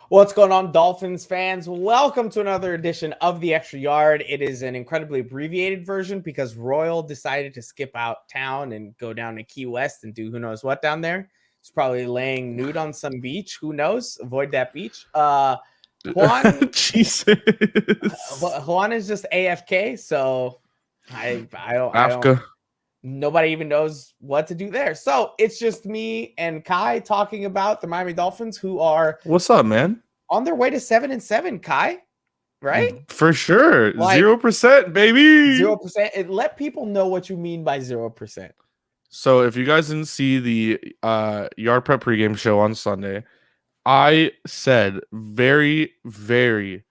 What's going on, Dolphins fans? Welcome to another edition of the Extra Yard. It is an incredibly abbreviated version because Royal decided to skip out town and go down to Key West and do who knows what down there. He's probably laying nude on some beach. Who knows? Avoid that beach. Juan, Jesus. Juan is just AFK, so I don't. Africa. Nobody even knows what to do there. So it's just me and Kai talking about the Miami Dolphins, who are What's up, man? on their way to 7-7. Kai, right? For sure. Like, 0%, baby. 0%. Let people know what you mean by 0%. So if you guys didn't see the Yard Prep pregame show on Sunday, I said very, very,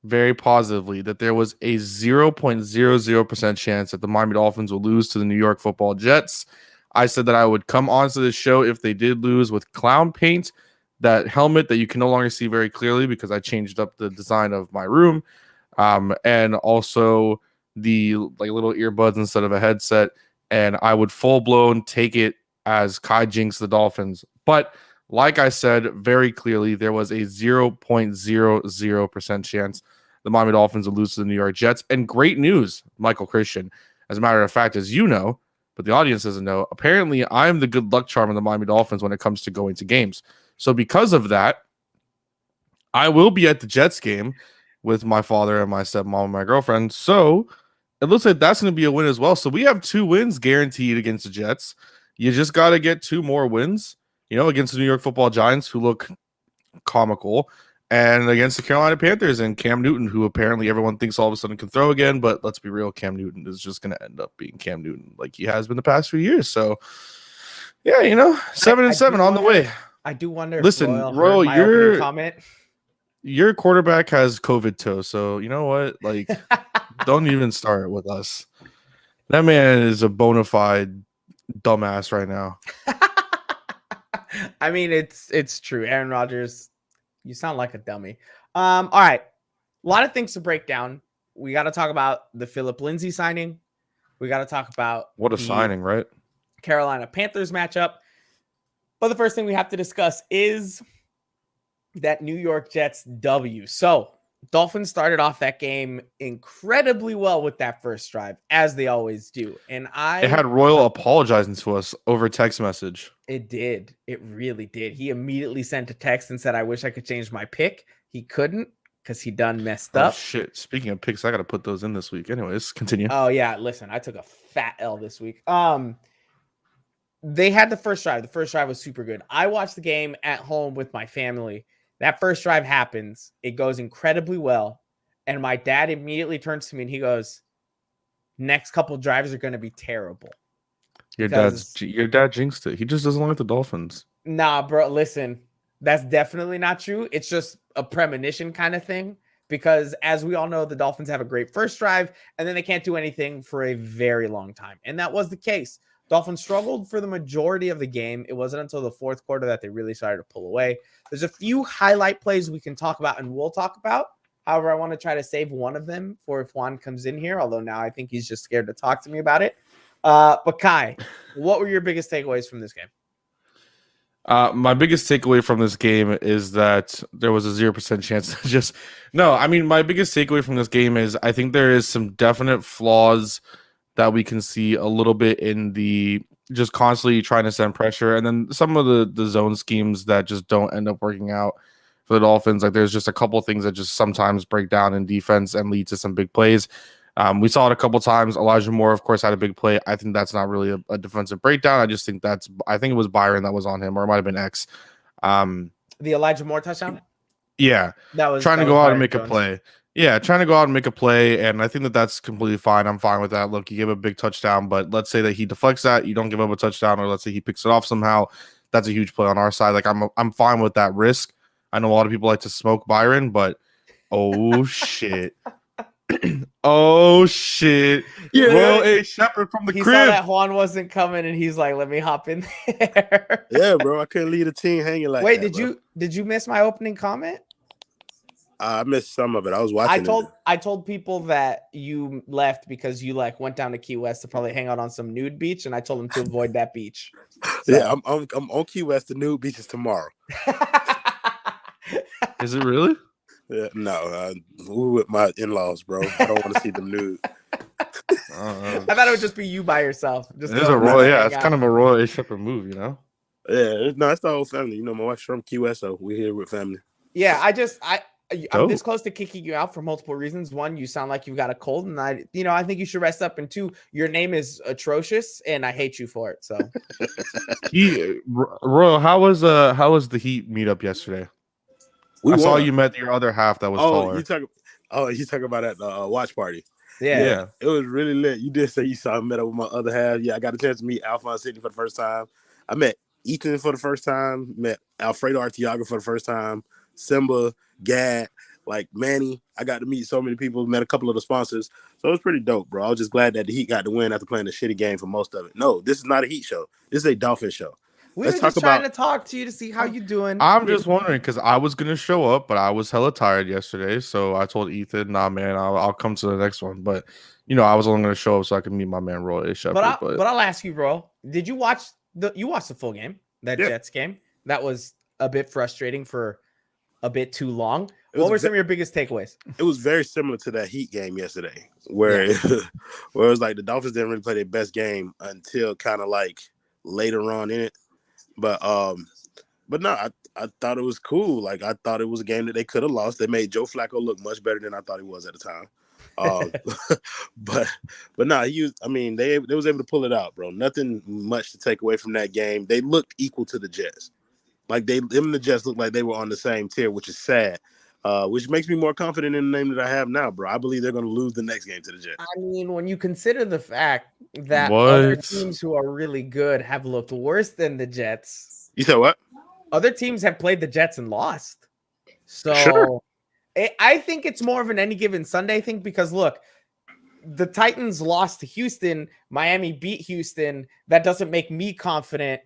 very positively that there was a 0.00% chance that the Miami Dolphins will lose to the New York Football Jets. I said that I would come onto this show if they did lose with clown paint, that helmet that you can no longer see very clearly because I changed up the design of my room, and also the little earbuds instead of a headset, and I would full blown take it as Kai jinx the Dolphins. But like I said very clearly, there was a 0.00% chance the Miami Dolphins will lose to the New York Jets. And great news, Michael Christian. As a matter of fact, as you know, but the audience doesn't know, apparently I'm the good luck charm of the Miami Dolphins when it comes to going to games. So because of that, I will be at the Jets game with my father and my stepmom and my girlfriend. So it looks like that's going to be a win as well. So we have 2 wins guaranteed against the Jets. You just got to get 2 more wins, against the New York Football Giants, who look comical, and against the Carolina Panthers and Cam Newton, who apparently everyone thinks all of a sudden can throw again. But let's be real, Cam Newton is just going to end up being Cam Newton like he has been the past few years. So, yeah, 7-7 on the way. I do wonder. Listen, Royal, your quarterback has COVID toe, so you know what? Like, don't even start with us. That man is a bona fide dumbass right now. I mean, it's true. Aaron Rodgers, you sound like a dummy. All right, a lot of things to break down. We got to talk about the Phillip Lindsay signing. We got to talk about what a signing, right? Carolina Panthers matchup. But the first thing we have to discuss is that New York Jets W. So Dolphins started off that game incredibly well with that first drive, as they always do. And it had Royal apologizing to us over text message. It did. It really did. He immediately sent a text and said, I wish I could change my pick. He couldn't because he done messed up. Shit. Speaking of picks, I got to put those in this week. Anyways, continue. Oh, yeah. Listen, I took a fat L this week. They had the first drive. The first drive was super good. I watched the game at home with my family. That first drive happens. It goes incredibly well. And my dad immediately turns to me and he goes, next couple drives are going to be terrible. Your dad jinxed it. He just doesn't like the Dolphins. Nah, bro, listen. That's definitely not true. It's just a premonition kind of thing. Because as we all know, the Dolphins have a great first drive. And then they can't do anything for a very long time. And that was the case. Dolphins struggled for the majority of the game. It wasn't until the fourth quarter that they really started to pull away. There's a few highlight plays we can talk about and we'll talk about. However, I want to try to save one of them for if Juan comes in here, although now I think he's just scared to talk to me about it. But Kai, what were your biggest takeaways from this game? My biggest takeaway from this game is that there was a 0% chance to just... No, I mean, my biggest takeaway from this game is I think there is some definite flaws that we can see a little bit in the just constantly trying to send pressure. And then some of the zone schemes that just don't end up working out for the Dolphins. Like there's just a couple of things that just sometimes break down in defense and lead to some big plays. We saw it a couple times. Elijah Moore, of course, had a big play. I think that's not really a defensive breakdown. I think it was Byron that was on him, or it might have been X. The Elijah Moore touchdown? Yeah. That was trying to go out and make a play. Yeah, trying to go out and make a play, and I think that's completely fine. I'm fine with that. Look, you give a big touchdown, but let's say that he deflects that, you don't give up a touchdown, or let's say he picks it off somehow. That's a huge play on our side. Like I'm fine with that risk. I know a lot of people like to smoke Byron, but oh shit. Oh shit. Yeah, Royal A. Shepherd from the crib. He saw that Juan wasn't coming and he's like, let me hop in there. Yeah, bro. I couldn't leave the team hanging like Wait, that. Did you miss my opening comment? I missed some of it. I was watching. I told people that you left because you went down to Key West to probably hang out on some nude beach, and I told them to avoid that beach. So. Yeah, I'm on Key West. The nude beach is tomorrow. Is it really? Yeah, no, we with my in-laws, bro. I don't want to see them nude. I thought it would just be you by yourself. Just it's a royal, yeah. It's kind of a royal Shepherd move, you know. Yeah, no, it's the whole family. You know, my wife's from Key West, so we're here with family. Yeah, I'm this close to kicking you out for multiple reasons. One, you sound like you've got a cold, and I think you should rest up. And two, your name is atrocious, and I hate you for it. So, Royal, how was the Heat meetup yesterday? I saw you met your other half that was taller. You talking about at the watch party? Yeah, it was really lit. You did say you saw me met up with my other half. Yeah, I got a chance to meet Alphonse Sidney for the first time. I met Ethan for the first time. Met Alfredo Arteaga for the first time. Simba, Gad, like Manny. I got to meet so many people. Met a couple of the sponsors. So it was pretty dope, bro. I was just glad that the Heat got to win after playing a shitty game for most of it. No, this is not a Heat show. This is a Dolphin show. We were just trying to talk to you to see how you doing. I'm just wondering because I was gonna show up, but I was hella tired yesterday. So I told Ethan, "Nah, man, I'll come to the next one." But I was only gonna show up so I could meet my man Roy Shepherd. But I'll ask you, bro. Did you watch the full game? That Jets game? That was a bit frustrating for a bit too long. What were some of your biggest takeaways? It was very similar to that Heat game yesterday, where it was like the Dolphins didn't really play their best game until kind of like later on in it. But no, I thought it was cool. Like I thought it was a game that they could have lost. They made Joe Flacco look much better than I thought he was at the time. But no, they was able to pull it out, bro. Nothing much to take away from that game. They looked equal to the Jets. Like them and the Jets looked like they were on the same tier, which is sad. Which makes me more confident in the name that I have now, bro. I believe they're going to lose the next game to the Jets. I mean, when you consider the fact that other teams who are really good have looked worse than the Jets. You said what? Other teams have played the Jets and lost. So sure. I think it's more of an any given Sunday thing because, look, the Titans lost to Houston. Miami beat Houston. That doesn't make me confident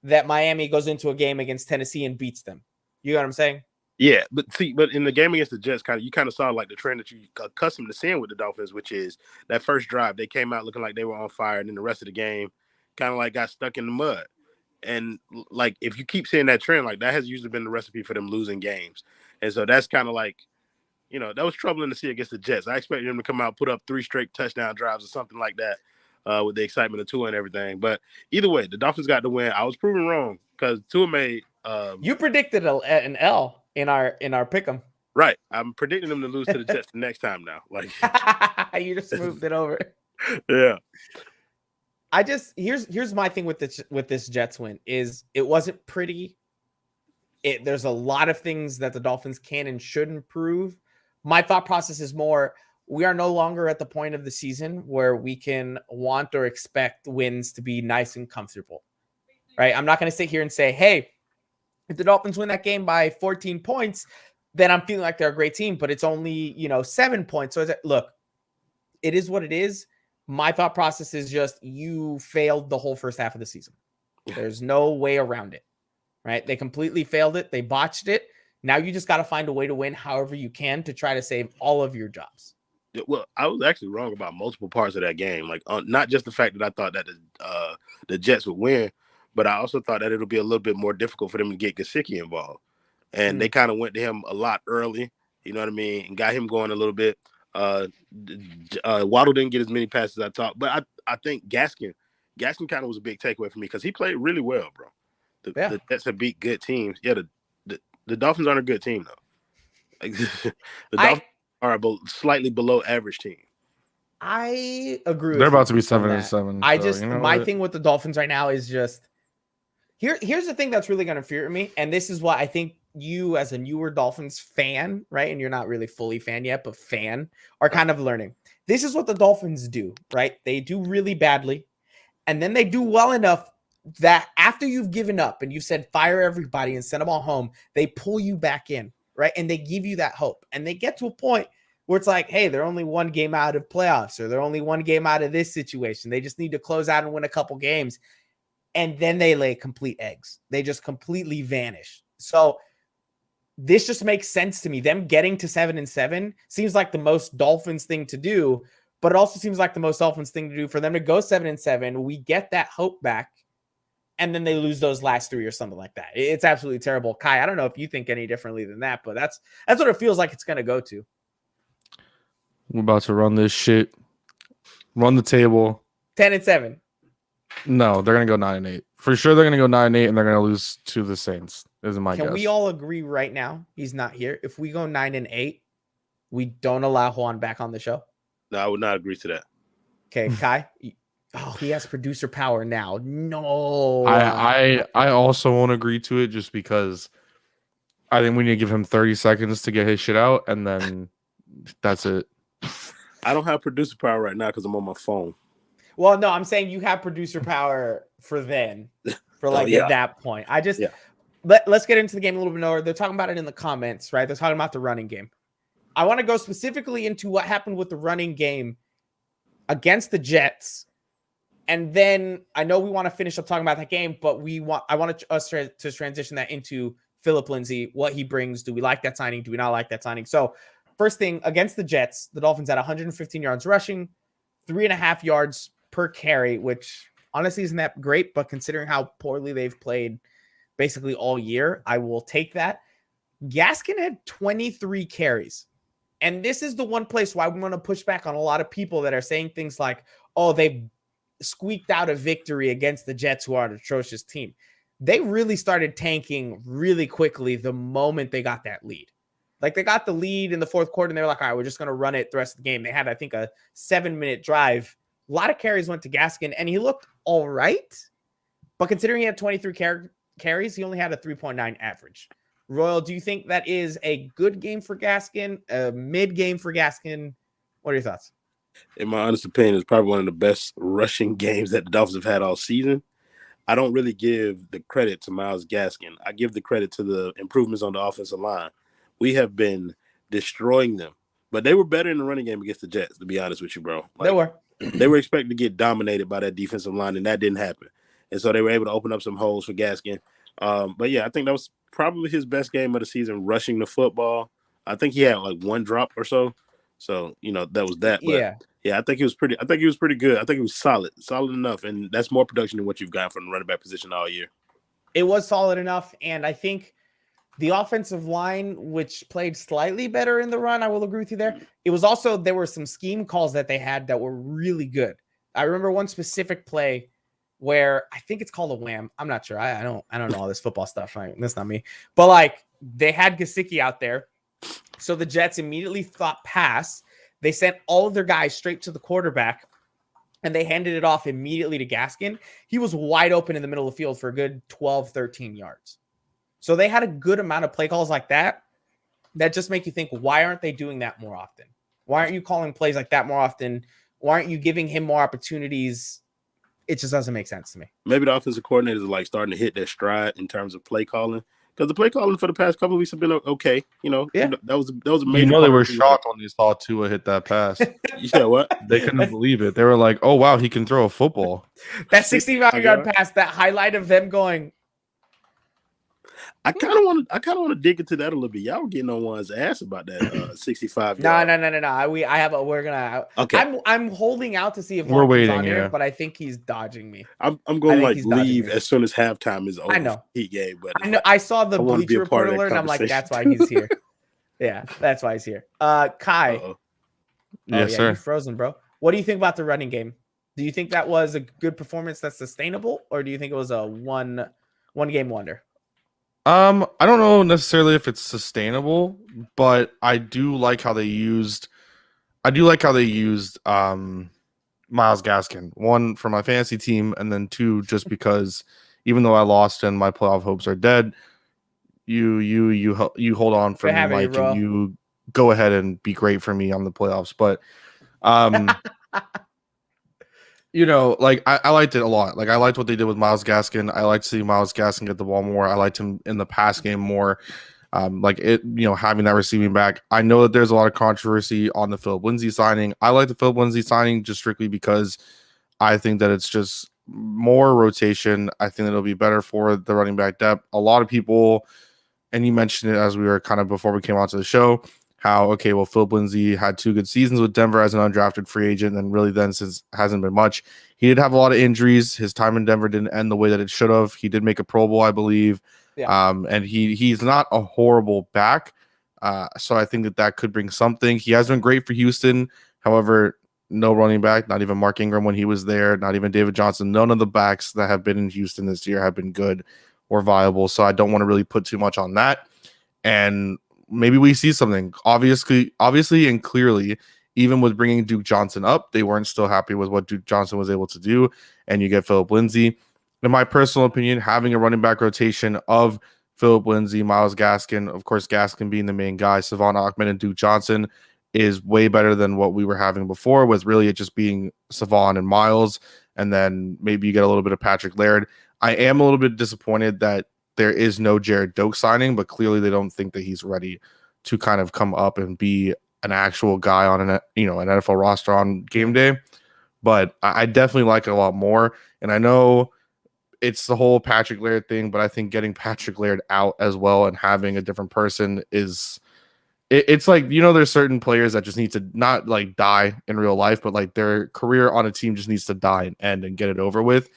that Miami goes into a game against Tennessee and beats them. You know what I'm saying? Yeah, but in the game against the Jets, you kind of saw like the trend that you accustomed to seeing with the Dolphins, which is that first drive, they came out looking like they were on fire, and then the rest of the game kind of like got stuck in the mud. And like if you keep seeing that trend, like that has usually been the recipe for them losing games. And so that's kind of like, that was troubling to see against the Jets. I expected them to come out, put up 3 straight touchdown drives or something like that with the excitement of Tua and everything. But either way, the Dolphins got the win. I was proven wrong because Tua made. You predicted an L in our pick'em. Right. I'm predicting them to lose to the Jets the next time now. Like you just moved it over. Yeah. Here's my thing with this Jets win is it wasn't pretty. There's a lot of things that the Dolphins can and should improve. My thought process is more, we are no longer at the point of the season where we can want or expect wins to be nice and comfortable. Right? I'm not going to sit here and say, hey, if the Dolphins win that game by 14 points, then I'm feeling like they're a great team, but it's only, 7 points. So look, it is what it is. My thought process is just you failed the whole first half of the season. There's no way around it, right? They completely failed it. They botched it. Now you just got to find a way to win however you can to try to save all of your jobs. Well, I was actually wrong about multiple parts of that game. Like not just the fact that I thought that the Jets would win, but I also thought that it'll be a little bit more difficult for them to get Gesicki involved. And they kind of went to him a lot early, you know what I mean, and got him going a little bit. Waddle didn't get as many passes as I thought, but I think Gaskin kind of was a big takeaway for me because he played really well, bro. The Jets have beat good teams. Yeah, the Dolphins aren't a good team, though. Like, the Dolphins are a slightly below average team. I agree. They're about to be 7-7. My thing with the Dolphins right now is just here's the thing that's really going to infuriate me, and this is why I think you, as a newer Dolphins fan, right, and you're not really fully fan yet, but fan, are kind of learning. This is what the Dolphins do, right? They do really badly, and then they do well enough that after you've given up and you said fire everybody and send them all home, they pull you back in, right? And they give you that hope. And they get to a point where it's like, hey, they're only one game out of playoffs, or they're only one game out of this situation. They just need to close out and win a couple games. And then they lay complete eggs. They just completely vanish. So this just makes sense to me. Them getting to 7-7 seems like the most Dolphins thing to do, but it also seems like the most Dolphins thing to do for them to go 7-7. We get that hope back. and then they lose those last 3 or something like that. It's absolutely terrible. Kai, I don't know if you think any differently than that, but that's what it feels like it's going to go to. We're about to run this shit. Run the table. 10-7. No, they're gonna go 9-8 for sure. They're gonna go 9-8, and they're gonna lose to the Saints. Is my guess. Can we all agree right now? He's not here. If we go 9-8, we don't allow Juan back on the show. No, I would not agree to that. Okay, Kai. Oh, he has producer power now. No, I also won't agree to it just because I think we need to give him 30 seconds to get his shit out, and then that's it. I don't have producer power right now because I'm on my phone. Well, no, I'm saying you have producer power for then, for like at that point. Let's get into the game a little bit more. They're talking about it in the comments, right? They're talking about the running game. I want to go specifically into what happened with the running game against the Jets. And then I know we want to finish up talking about that game, but I want us to transition that into Phillip Lindsay, what he brings. Do we like that signing? Do we not like that signing? So first thing, against the Jets, the Dolphins had 115 yards rushing, 3.5 yards per carry, which honestly isn't that great, but considering how poorly they've played basically all year, I will take that. Gaskin had 23 carries. And this is the one place why we want to push back on a lot of people that are saying things like, oh, they squeaked out a victory against the Jets, who are an atrocious team. They really started tanking really quickly the moment they got that lead. Like, they got the lead in the fourth quarter, and they were like, all right, we're just going to run it the rest of the game. They had, I think, a 7-minute drive. A lot of carries went to Gaskin, and he looked all right. But considering he had 23 carries, he only had a 3.9 average. Royal, do you think that is a good game for Gaskin, a mid game for Gaskin? What are your thoughts? In my honest opinion, it's probably one of the best rushing games that the Dolphins have had all season. I don't really give the credit to Myles Gaskin. I give the credit to the improvements on the offensive line. We have been destroying them. But they were better in the running game against the Jets, to be honest with you, bro. They were. They were expected to get dominated by that defensive line, and that didn't happen. And so they were able to open up some holes for Gaskin. But, yeah, I think that was probably his best game of the season, rushing the football. I think he had like one drop or so. So, that was that. But, yeah, I think he was pretty good. I think he was solid enough. And that's more production than what you've got from the running back position all year. It was solid enough. And I think the offensive line, which played slightly better in the run, I will agree with you there. It was also, there were some scheme calls that they had that were really good. I remember one specific play where I think it's called a wham. I'm not sure. I don't know all this football stuff. That's not me. But like, they had Gesicki out there. So the Jets immediately thought pass. They sent all of their guys straight to the quarterback, and they handed it off immediately to Gaskin. He was wide open in the middle of the field for a good 12, 13 yards. So they had a good amount of play calls like that just make you think, why aren't they doing that more often? Why aren't you calling plays like that more often? Why aren't you giving him more opportunities? It just doesn't make sense to me. Maybe the offensive coordinators are like starting to hit their stride in terms of play calling, because the play calling for the past couple of weeks have been okay. Yeah. That was a major. They were shocked when they saw Tua hit that pass. Yeah, what? They couldn't believe it. They were like, "Oh wow, he can throw a football." That 65-yard pass, that highlight of them going. I kind of want to dig into that a little bit. Y'all were getting on one's ass about that 65. No. We're gonna. Okay. I'm holding out to see if we're waiting on here, but I think he's dodging me. I'm going to leave as soon as halftime is over. I know. Heat game, but I know. I saw the Bleacher Report alert, and I'm like, that's why he's here. Yeah, that's why he's here. Kai. Uh-oh. Yes, sir. You're frozen, bro. What do you think about the running game? Do you think that was a good performance that's sustainable, or do you think it was a one game wonder? I don't know necessarily if it's sustainable, but I do like how they used Myles Gaskin. One, for my fantasy team, and then two, just because even though I lost and my playoff hopes are dead, you hold on for me, Mike, and you go ahead and be great for me on the playoffs. But I liked it a lot. Like, I liked what they did with Myles Gaskin. I like to see Myles Gaskin get the ball more. I liked him in the pass game more. Having that receiving back. I know that there's a lot of controversy on the Phillip Lindsay signing. I like the Phillip Lindsay signing just strictly because I think that it's just more rotation. I think that it'll be better for the running back depth. A lot of people, and you mentioned it as we were kind of before we came onto the show, how, okay, well, Philip Lindsay had 2 good seasons with Denver as an undrafted free agent, and really then since hasn't been much. He did have a lot of injuries. His time in Denver didn't end the way that it should have. He did make a Pro Bowl, I believe. Yeah. And he's not a horrible back. So I think that could bring something. He has been great for Houston. However, no running back, not even Mark Ingram when he was there, not even David Johnson. None of the backs that have been in Houston this year have been good or viable. So I don't want to really put too much on that. And maybe we see something. Obviously, and clearly, even with bringing Duke Johnson up, they weren't still happy with what Duke Johnson was able to do. And you get Philip Lindsay. In my personal opinion, having a running back rotation of Philip Lindsay, Myles Gaskin, of course, Gaskin being the main guy, Savon Ahmed and Duke Johnson is way better than what we were having before, with really it just being Savon and Myles, and then maybe you get a little bit of Patrick Laird. I am a little bit disappointed that there is no Jared Doak signing, but clearly they don't think that he's ready to kind of come up and be an actual guy on an NFL roster on game day. But I definitely like it a lot more. And I know it's the whole Patrick Laird thing, but I think getting Patrick Laird out as well and having a different person is it's like, there's certain players that just need to not like die in real life, but like their career on a team just needs to die and end and get it over with.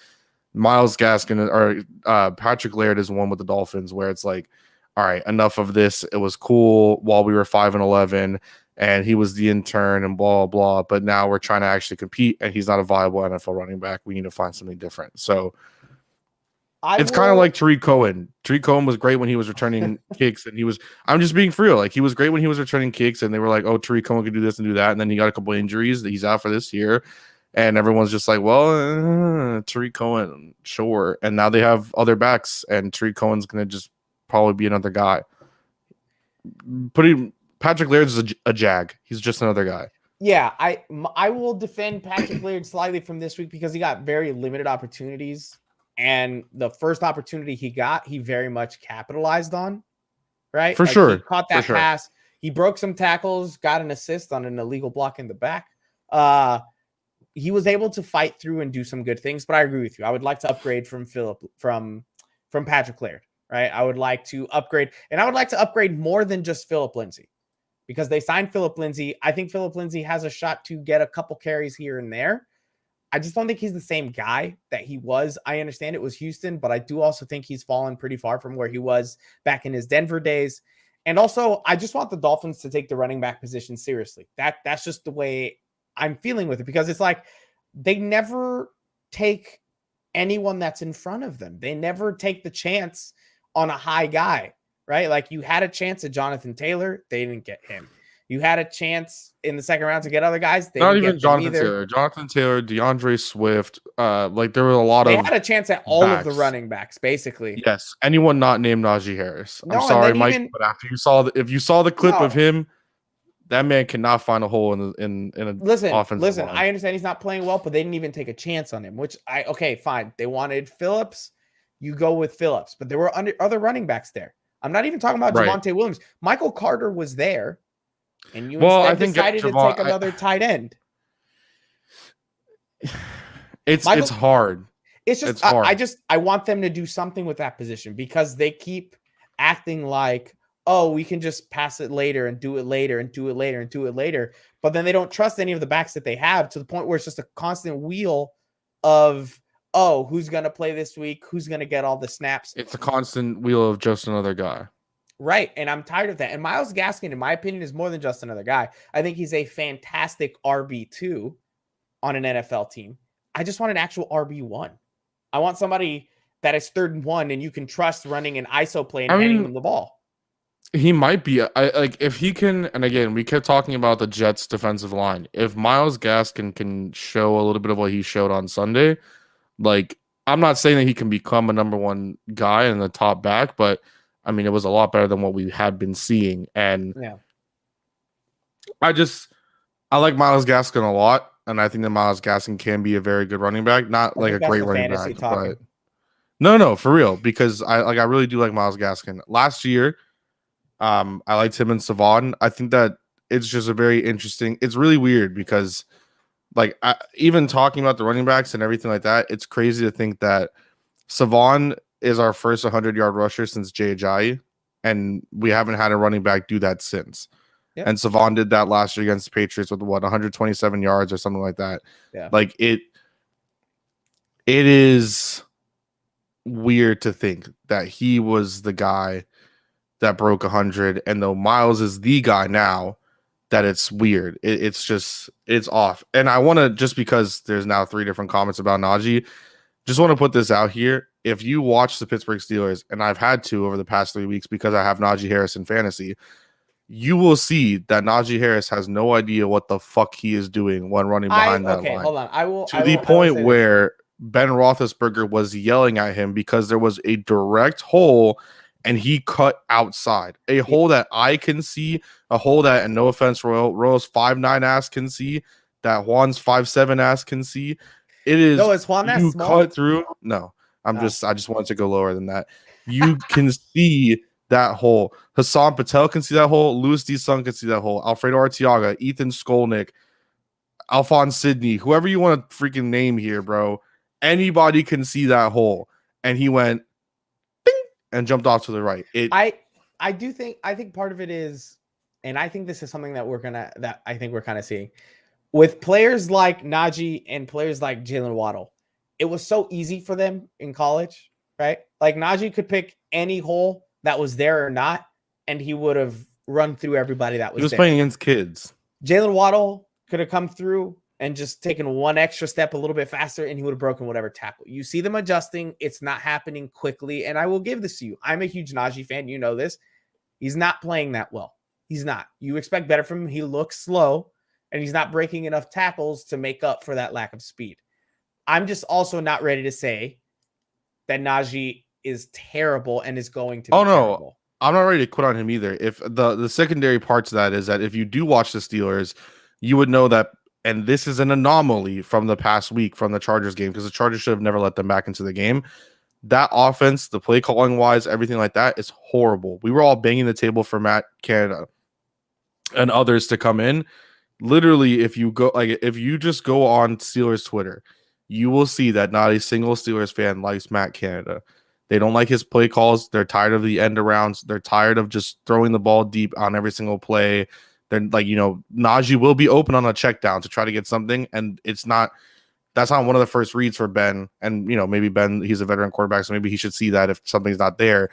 Myles Gaskin or Patrick Laird is one with the Dolphins where it's like, all right, enough of this. It was cool while we were 5-11 and he was the intern and blah, blah, but now we're trying to actually compete and he's not a viable NFL running back. We need to find something different. So it's kind of like Tariq Cohen. Tariq Cohen was great when he was returning kicks, and I'm just being for real. Like, he was great when he was returning kicks, and they were like, oh, Tariq Cohen could do this and do that. And then he got a couple injuries that he's out for this year. And everyone's just like, well, Tariq Cohen, sure. And now they have other backs, and Tariq Cohen's going to just probably be another guy. Patrick Laird's a jag. He's just another guy. Yeah, I will defend Patrick Laird slightly from this week because he got very limited opportunities. And the first opportunity he got, he very much capitalized on, right? For sure. He caught that pass. He broke some tackles, got an assist on an illegal block in the back. He was able to fight through and do some good things, but I agree with you. I would like to upgrade from Patrick Laird, right? I would like to upgrade, and I would like to upgrade more than just Philip Lindsay because they signed Philip Lindsay. I think Philip Lindsay has a shot to get a couple carries here and there. I just don't think he's the same guy that he was. I understand it was Houston, but I do also think he's fallen pretty far from where he was back in his Denver days. And also, I just want the Dolphins to take the running back position seriously. That's just the way I'm feeling with it, because it's like they never take anyone that's in front of them. They never take the chance on a high guy, right? Like, you had a chance at Jonathan Taylor. They didn't get him. You had a chance in the second round to get other guys. They not didn't even get Jonathan either. Taylor. Jonathan Taylor, DeAndre Swift. Like, there were a lot They of. They had a chance at all backs. of the running backs, basically. Yes, anyone not named Najee Harris. No, I'm sorry, Mike, but after if you saw the clip of him, that man cannot find a hole in a offensive line. I understand he's not playing well, but they didn't even take a chance on him. Okay, fine. They wanted Phillips. You go with Phillips, but there were other running backs there. I'm not even talking about Javonte Williams. Michael Carter was there. And you instead decided to take another tight end. It's hard. It's just hard. I want them to do something with that position because they keep acting like, oh, we can just pass it later and do it later and do it later and do it later. But then they don't trust any of the backs that they have to the point where it's just a constant wheel of, oh, who's going to play this week? Who's going to get all the snaps? It's a constant wheel of just another guy. Right, and I'm tired of that. And Myles Gaskin, in my opinion, is more than just another guy. I think he's a fantastic RB2 on an NFL team. I just want an actual RB1. I want somebody that is 3rd and 1 and you can trust running an ISO play and handing them the ball. He might be. If he can, and again, we kept talking about the Jets' defensive line. If Myles Gaskin can show a little bit of what he showed on Sunday, like, I'm not saying that he can become a number 1 guy in the top back, but I mean, it was a lot better than what we had been seeing. And I like Myles Gaskin a lot. And I think that Myles Gaskin can be a very good running back. Not like a great running back, but no, for real. Because I really do like Myles Gaskin. Last year, I liked him and Savon. I think that it's just a very interesting, it's really weird because even talking about the running backs and everything like that, it's crazy to think that Savon is our first 100-yard rusher since Jay Ajayi, and we haven't had a running back do that since. And Savon did that last year against the Patriots with 127 yards or something like that. Yeah. Like it is weird to think that he was the guy that broke 100, and though Miles is the guy now, that it's weird. It's off. And I want to, just because there's now 3 different comments about Najee, just want to put this out here. If you watch the Pittsburgh Steelers, and I've had to over the past 3 weeks because I have Najee Harris in fantasy, you will see that Najee Harris has no idea what the fuck he is doing when running behind that line. Hold on. To the point where Ben Roethlisberger was yelling at him because there was a direct hole and he cut outside. A hole that I can see, a hole that, and no offense, Royal's 5'9" ass can see, that Juan's 5'7" ass can see. It is. No, is Juan that you small? cut through. No, I just wanted to go lower than that. You can see that hole. Hassan Patel can see that hole. Louis D. Sung can see that hole. Alfredo Arteaga, Ethan Skolnick, Alphonse Sidney, whoever you want to freaking name here, bro. Anybody can see that hole. And he went ding, and jumped off to the right. I think part of it is, and I think this is something that I think we're kind of seeing with players like Najee and players like Jalen Waddle. It was so easy for them in college, right? Like Najee could pick any hole that was there or not, and he would have run through everybody that was there. He was playing against kids. Jalen Waddle could have come through and just taken one extra step a little bit faster, and he would have broken whatever tackle. You see them adjusting. It's not happening quickly, and I will give this to you. I'm a huge Najee fan. You know this. He's not playing that well. He's not. You expect better from him. He looks slow, and he's not breaking enough tackles to make up for that lack of speed. I'm just also not ready to say that Najee is terrible and is going to be terrible. I'm not ready to quit on him either. If the secondary part to that is that if you do watch the Steelers, you would know that, and this is an anomaly from the past week from the Chargers game, because the Chargers should have never let them back into the game. That offense, the play calling wise, everything like that is horrible. We were all banging the table for Matt Canada and others to come in. Literally, if you just go on Steelers Twitter, you will see that not a single Steelers fan likes Matt Canada. They don't like his play calls. They're tired of the end arounds. They're tired of just throwing the ball deep on every single play. They're like, Najee will be open on a check down to try to get something, and that's not one of the first reads for Ben. And maybe Ben, he's a veteran quarterback, so maybe he should see that if something's not there.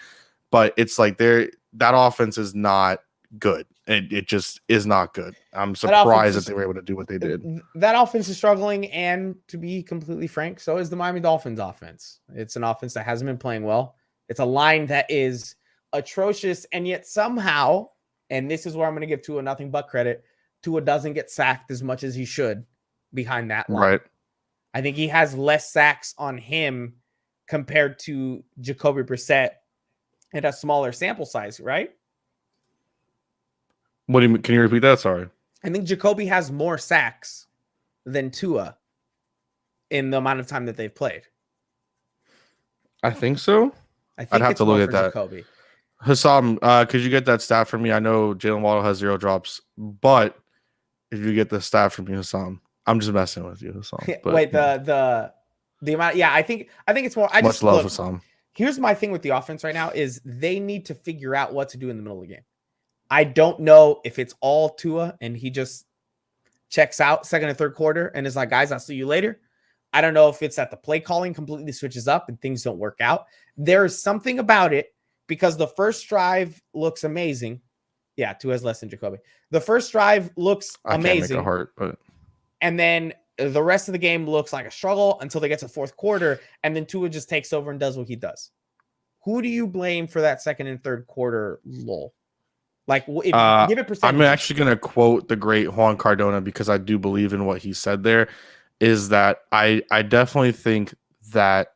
But it's like that offense is not good. It just is not good. I'm surprised that they were able to do what they did. That offense is struggling, and to be completely frank, so is the Miami Dolphins offense. It's an offense that hasn't been playing well. It's a line that is atrocious, and yet somehow, and this is where I'm going to give Tua nothing but credit, Tua doesn't get sacked as much as he should behind that line. Right. I think he has less sacks on him compared to Jacoby Brissett at a smaller sample size, right? What do you mean? Can you repeat that? Sorry. I think Jacoby has more sacks than Tua in the amount of time that they've played. I think so. I'd have to look at that. Jacoby. Hassam, could you get that stat for me? I know Jalen Waddle has 0 drops, but if you get the stat from me, Hassam, I'm just messing with you, Hassam. But, wait, the amount? Yeah, I think it's more. Much love, Hassam. Here's my thing with the offense right now is they need to figure out what to do in the middle of the game. I don't know if it's all Tua and he just checks out second and third quarter and is like, guys, I'll see you later. I don't know if it's that the play calling completely switches up and things don't work out. There's something about it because the first drive looks amazing. Yeah, Tua has less than Jacoby. The first drive looks amazing. I can't make a heart, but and then the rest of the game looks like a struggle until they get to fourth quarter, and then Tua just takes over and does what he does. Who do you blame for that second and third quarter lull? Like, if give it percentage. I'm actually going to quote the great Juan Cardona because I do believe in what he said there, is that I definitely think that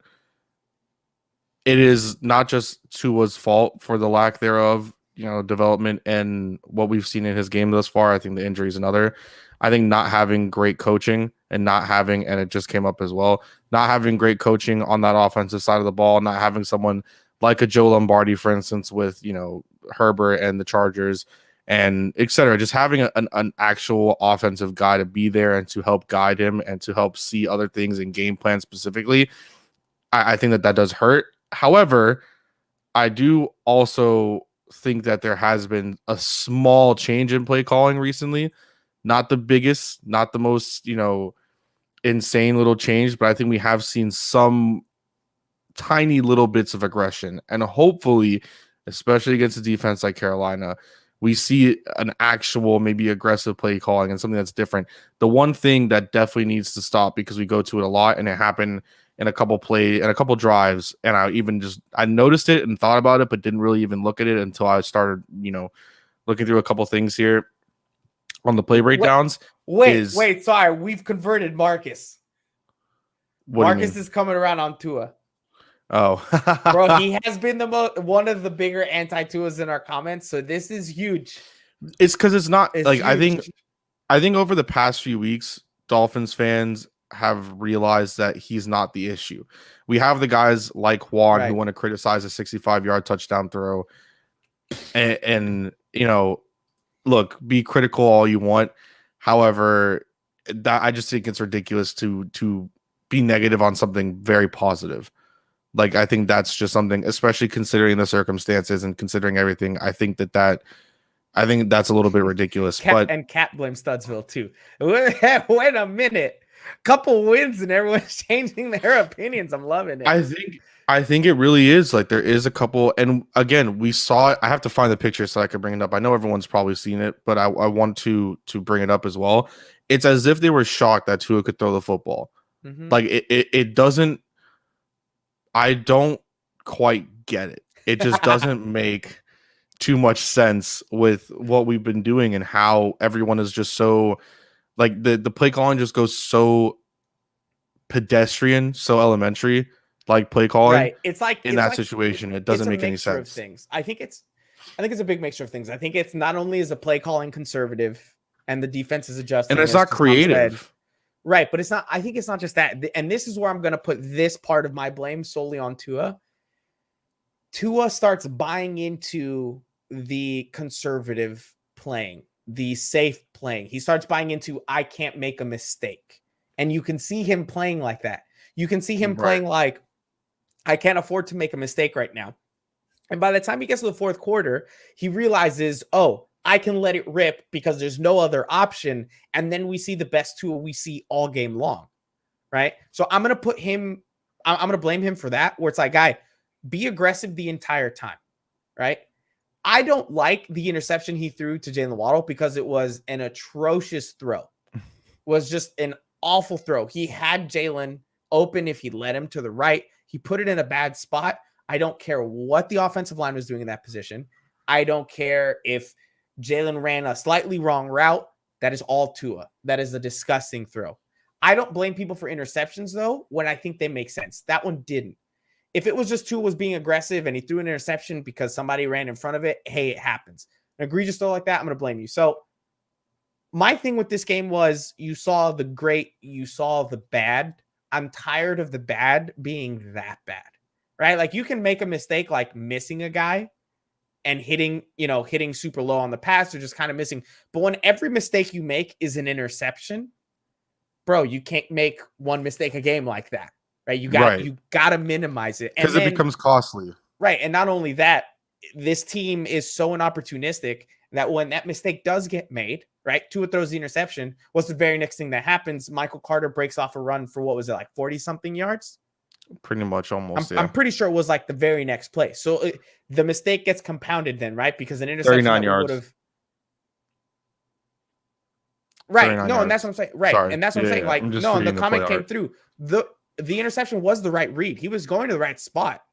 it is not just Tua's fault for the lack thereof, development and what we've seen in his game thus far. I think the injury is another. I think not having great coaching and and it just came up as well, not having great coaching on that offensive side of the ball, not having someone like a Joe Lombardi, for instance, with, Herbert and the Chargers and et cetera, just having an actual offensive guy to be there and to help guide him and to help see other things in game plan specifically. I think that does hurt. However, I do also think that there has been a small change in play calling recently. Not the biggest, not the most, insane little change, but I think we have seen some tiny little bits of aggression. And hopefully, especially against a defense like Carolina, we see an actual maybe aggressive play calling and something that's different. The one thing that definitely needs to stop, because we go to it a lot and it happened in a couple drives, and I noticed it and thought about it, but didn't really even look at it until I started, looking through a couple things here on the play breakdowns. Wait, sorry, we've converted Marcus. Marcus is coming around on Tua. Oh, bro, he has been one of the bigger anti-Tuas in our comments, so this is huge. It's because it's not it's like huge. I think over the past few weeks, Dolphins fans have realized that he's not the issue. We have the guys like Juan who want to criticize a 65-yard touchdown throw, and look, be critical all you want. However, that I just think it's ridiculous to be negative on something very positive. Like, I think that's just something, especially considering the circumstances and considering everything. I think that's a little bit ridiculous. And Cat blames Studsville too. Wait a minute. Couple wins and everyone's changing their opinions. I'm loving it. I think it really is. Like, there is a couple, and again, we saw it. I have to find the picture so I can bring it up. I know everyone's probably seen it, but I want to bring it up as well. It's as if they were shocked that Tua could throw the football. Mm-hmm. Like, it doesn't. I don't quite get it. It just doesn't make too much sense with what we've been doing and how everyone is just so, like, the play calling just goes so pedestrian, so elementary, like play calling. Right. It's like in that situation, it doesn't make any sense. Things. I think it's a big mixture of things. I think it's not only is the play calling conservative and the defense is adjusting, and it's not creative. Right, but it's not. I think it's not just that. And this is where I'm going to put this part of my blame solely on Tua. Tua starts buying into the conservative playing, the safe playing. He starts buying into, I can't make a mistake. And you can see him playing like that. You can see him playing like, I can't afford to make a mistake right now. And by the time he gets to the fourth quarter, he realizes, oh, I can let it rip because there's no other option. And then we see the best Tua we see all game long, right? So I'm going to blame him for that, where it's like, guy, be aggressive the entire time, right? I don't like the interception he threw to Jalen Waddle because it was an atrocious throw. It was just an awful throw. He had Jalen open if he led him to the right. He put it in a bad spot. I don't care what the offensive line was doing in that position. I don't care if Jalen ran a slightly wrong route. That is all Tua. That is a disgusting throw. I don't blame people for interceptions, though, when I think they make sense. That one didn't. If it was just Tua was being aggressive and he threw an interception because somebody ran in front of it, hey, it happens. An egregious throw like that, I'm going to blame you. So my thing with this game was you saw the great, you saw the bad. I'm tired of the bad being that bad, right? Like, you can make a mistake like missing a guy and hitting super low on the pass or just kind of missing. But when every mistake you make is an interception, bro, you can't make one mistake a game like that, right? You got to minimize it. Because it becomes costly. Right. And not only that, this team is so opportunistic that when that mistake does get made, right, Tua throws the interception, what's the very next thing that happens? Michael Carter breaks off a run for, what was it, like 40-something yards? Pretty much, almost. I'm pretty sure it was like the very next play. So the mistake gets compounded then, right? Because an interception 39 yards. would have. Right. No, yards. And that's what I'm saying. Right. Sorry. And that's what I'm saying. Like, no, and the comment came through. The interception was the right read. He was going to the right spot.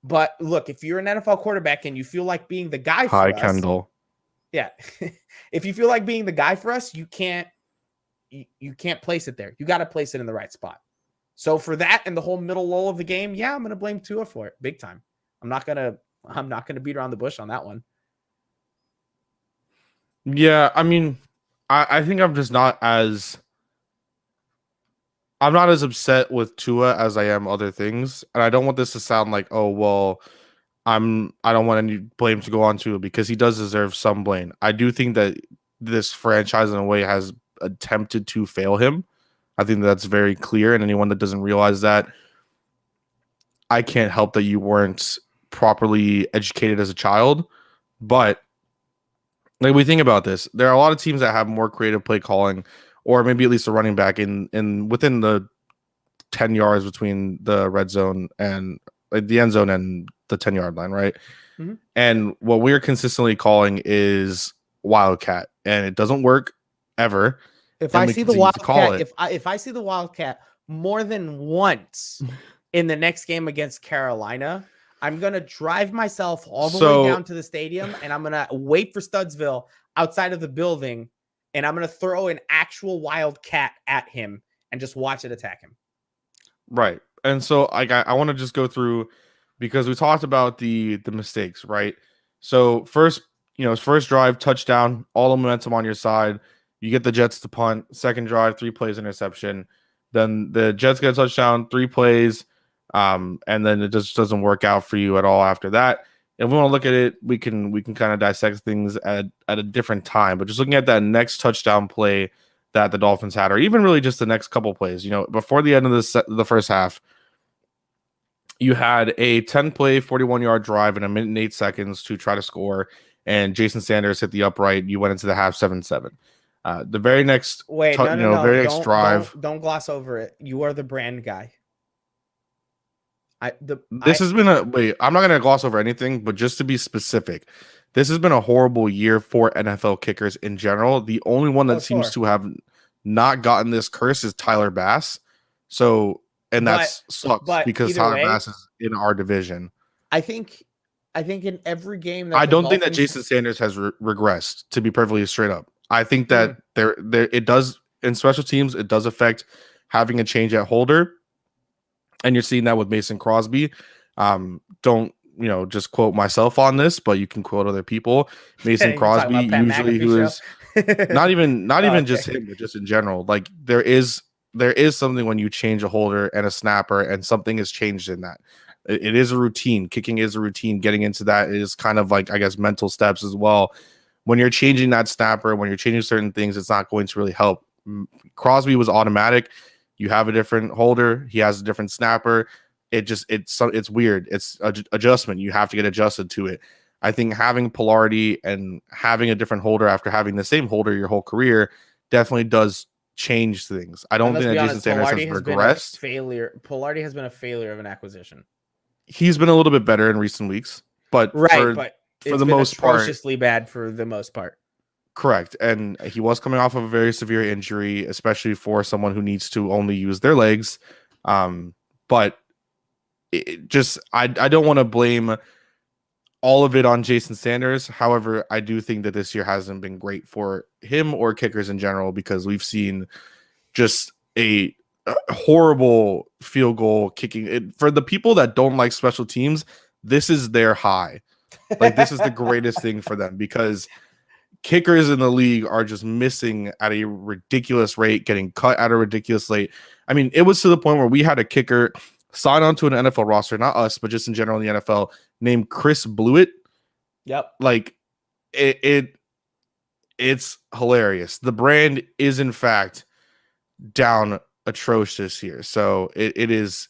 But look, if you're an NFL quarterback and you feel like being the guy for us. Hi, Kendall. Yeah. If you feel like being the guy for us, you can't place it there. You got to place it in the right spot. So for that and the whole middle lull of the game, yeah, I'm going to blame Tua for it big time. I'm not going to beat around the bush on that one. Yeah, I mean, I think I'm not as upset with Tua as I am other things. And I don't want this to sound like, oh, well, I don't want any blame to go on Tua, because he does deserve some blame. I do think that this franchise in a way has attempted to fail him. I think that's very clear. And anyone that doesn't realize that, I can't help that you weren't properly educated as a child. But like we think about this, there are a lot of teams that have more creative play calling, or maybe at least a running back in within the 10 yards between the red zone and like the end zone and the 10-yard line, right? Mhm. And what we're consistently calling is wildcat, and it doesn't work ever. If And I we see the continue to call Wildcat, it. if I see the Wildcat more than once in the next game against Carolina, I'm gonna drive myself all the way down to the stadium, and I'm gonna wait for Studsville outside of the building, and I'm gonna throw an actual Wildcat at him and just watch it attack him. Right. And so I want to just go through, because we talked about the mistakes, right? So first drive, touchdown, all the momentum on your side. You get the Jets to punt. Second drive, 3 plays, interception. Then the Jets get a touchdown, 3 plays, and then it just doesn't work out for you at all after that. If we want to look at it, we can kind of dissect things at a different time. But just looking at that next touchdown play that the Dolphins had, or even really just the next couple plays, before the end of the first half, you had a 10-play, 41-yard drive in 1 minute and 8 seconds to try to score, and Jason Sanders hit the upright. You went into the half 7-7. The very next very next drive. Don't gloss over it. You are the brand guy. I'm not going to gloss over anything, but just to be specific, this has been a horrible year for NFL kickers in general. The only one that seems to have not gotten this curse is Tyler Bass. So, and that sucks because Tyler Bass is in our division. I think in every game that I don't think that Jason Sanders has regressed, to be perfectly straight up. I think that it does in special teams, it does affect having a change at holder. And you're seeing that with Mason Crosby. Don't just quote myself on this, but you can quote other people. Mason Crosby, usually, who is not even just him, but just in general. Like there is something when you change a holder and a snapper, and something has changed in that. It is a routine. Kicking is a routine. Getting into that is kind of like, I guess, mental steps as well. When you're changing that snapper, when you're changing certain things, it's not going to really help. Crosby was automatic. You have a different holder. He has a different snapper. It's weird. It's adjustment. You have to get adjusted to it. I think having polarity and having a different holder after having the same holder your whole career definitely does change things. I don't think that Jason Sanders has regressed. Polarity has been a failure of an acquisition. He's been a little bit better in recent weeks, but for the most part, atrociously bad for the most part. Correct. And he was coming off of a very severe injury, especially for someone who needs to only use their legs. But I don't want to blame all of it on Jason Sanders. However, I do think that this year hasn't been great for him or kickers in general, because we've seen just a horrible field goal kicking. For the people that don't like special teams, this is their high. Like, this is the greatest thing for them, because kickers in the league are just missing at a ridiculous rate, getting cut at a ridiculous rate. I mean, it was to the point where we had a kicker sign on to an NFL roster, not us, but just in general in the NFL, named Chris Blewett. Yep. Like, it's hilarious. The brand is, in fact, down atrocious here. So it is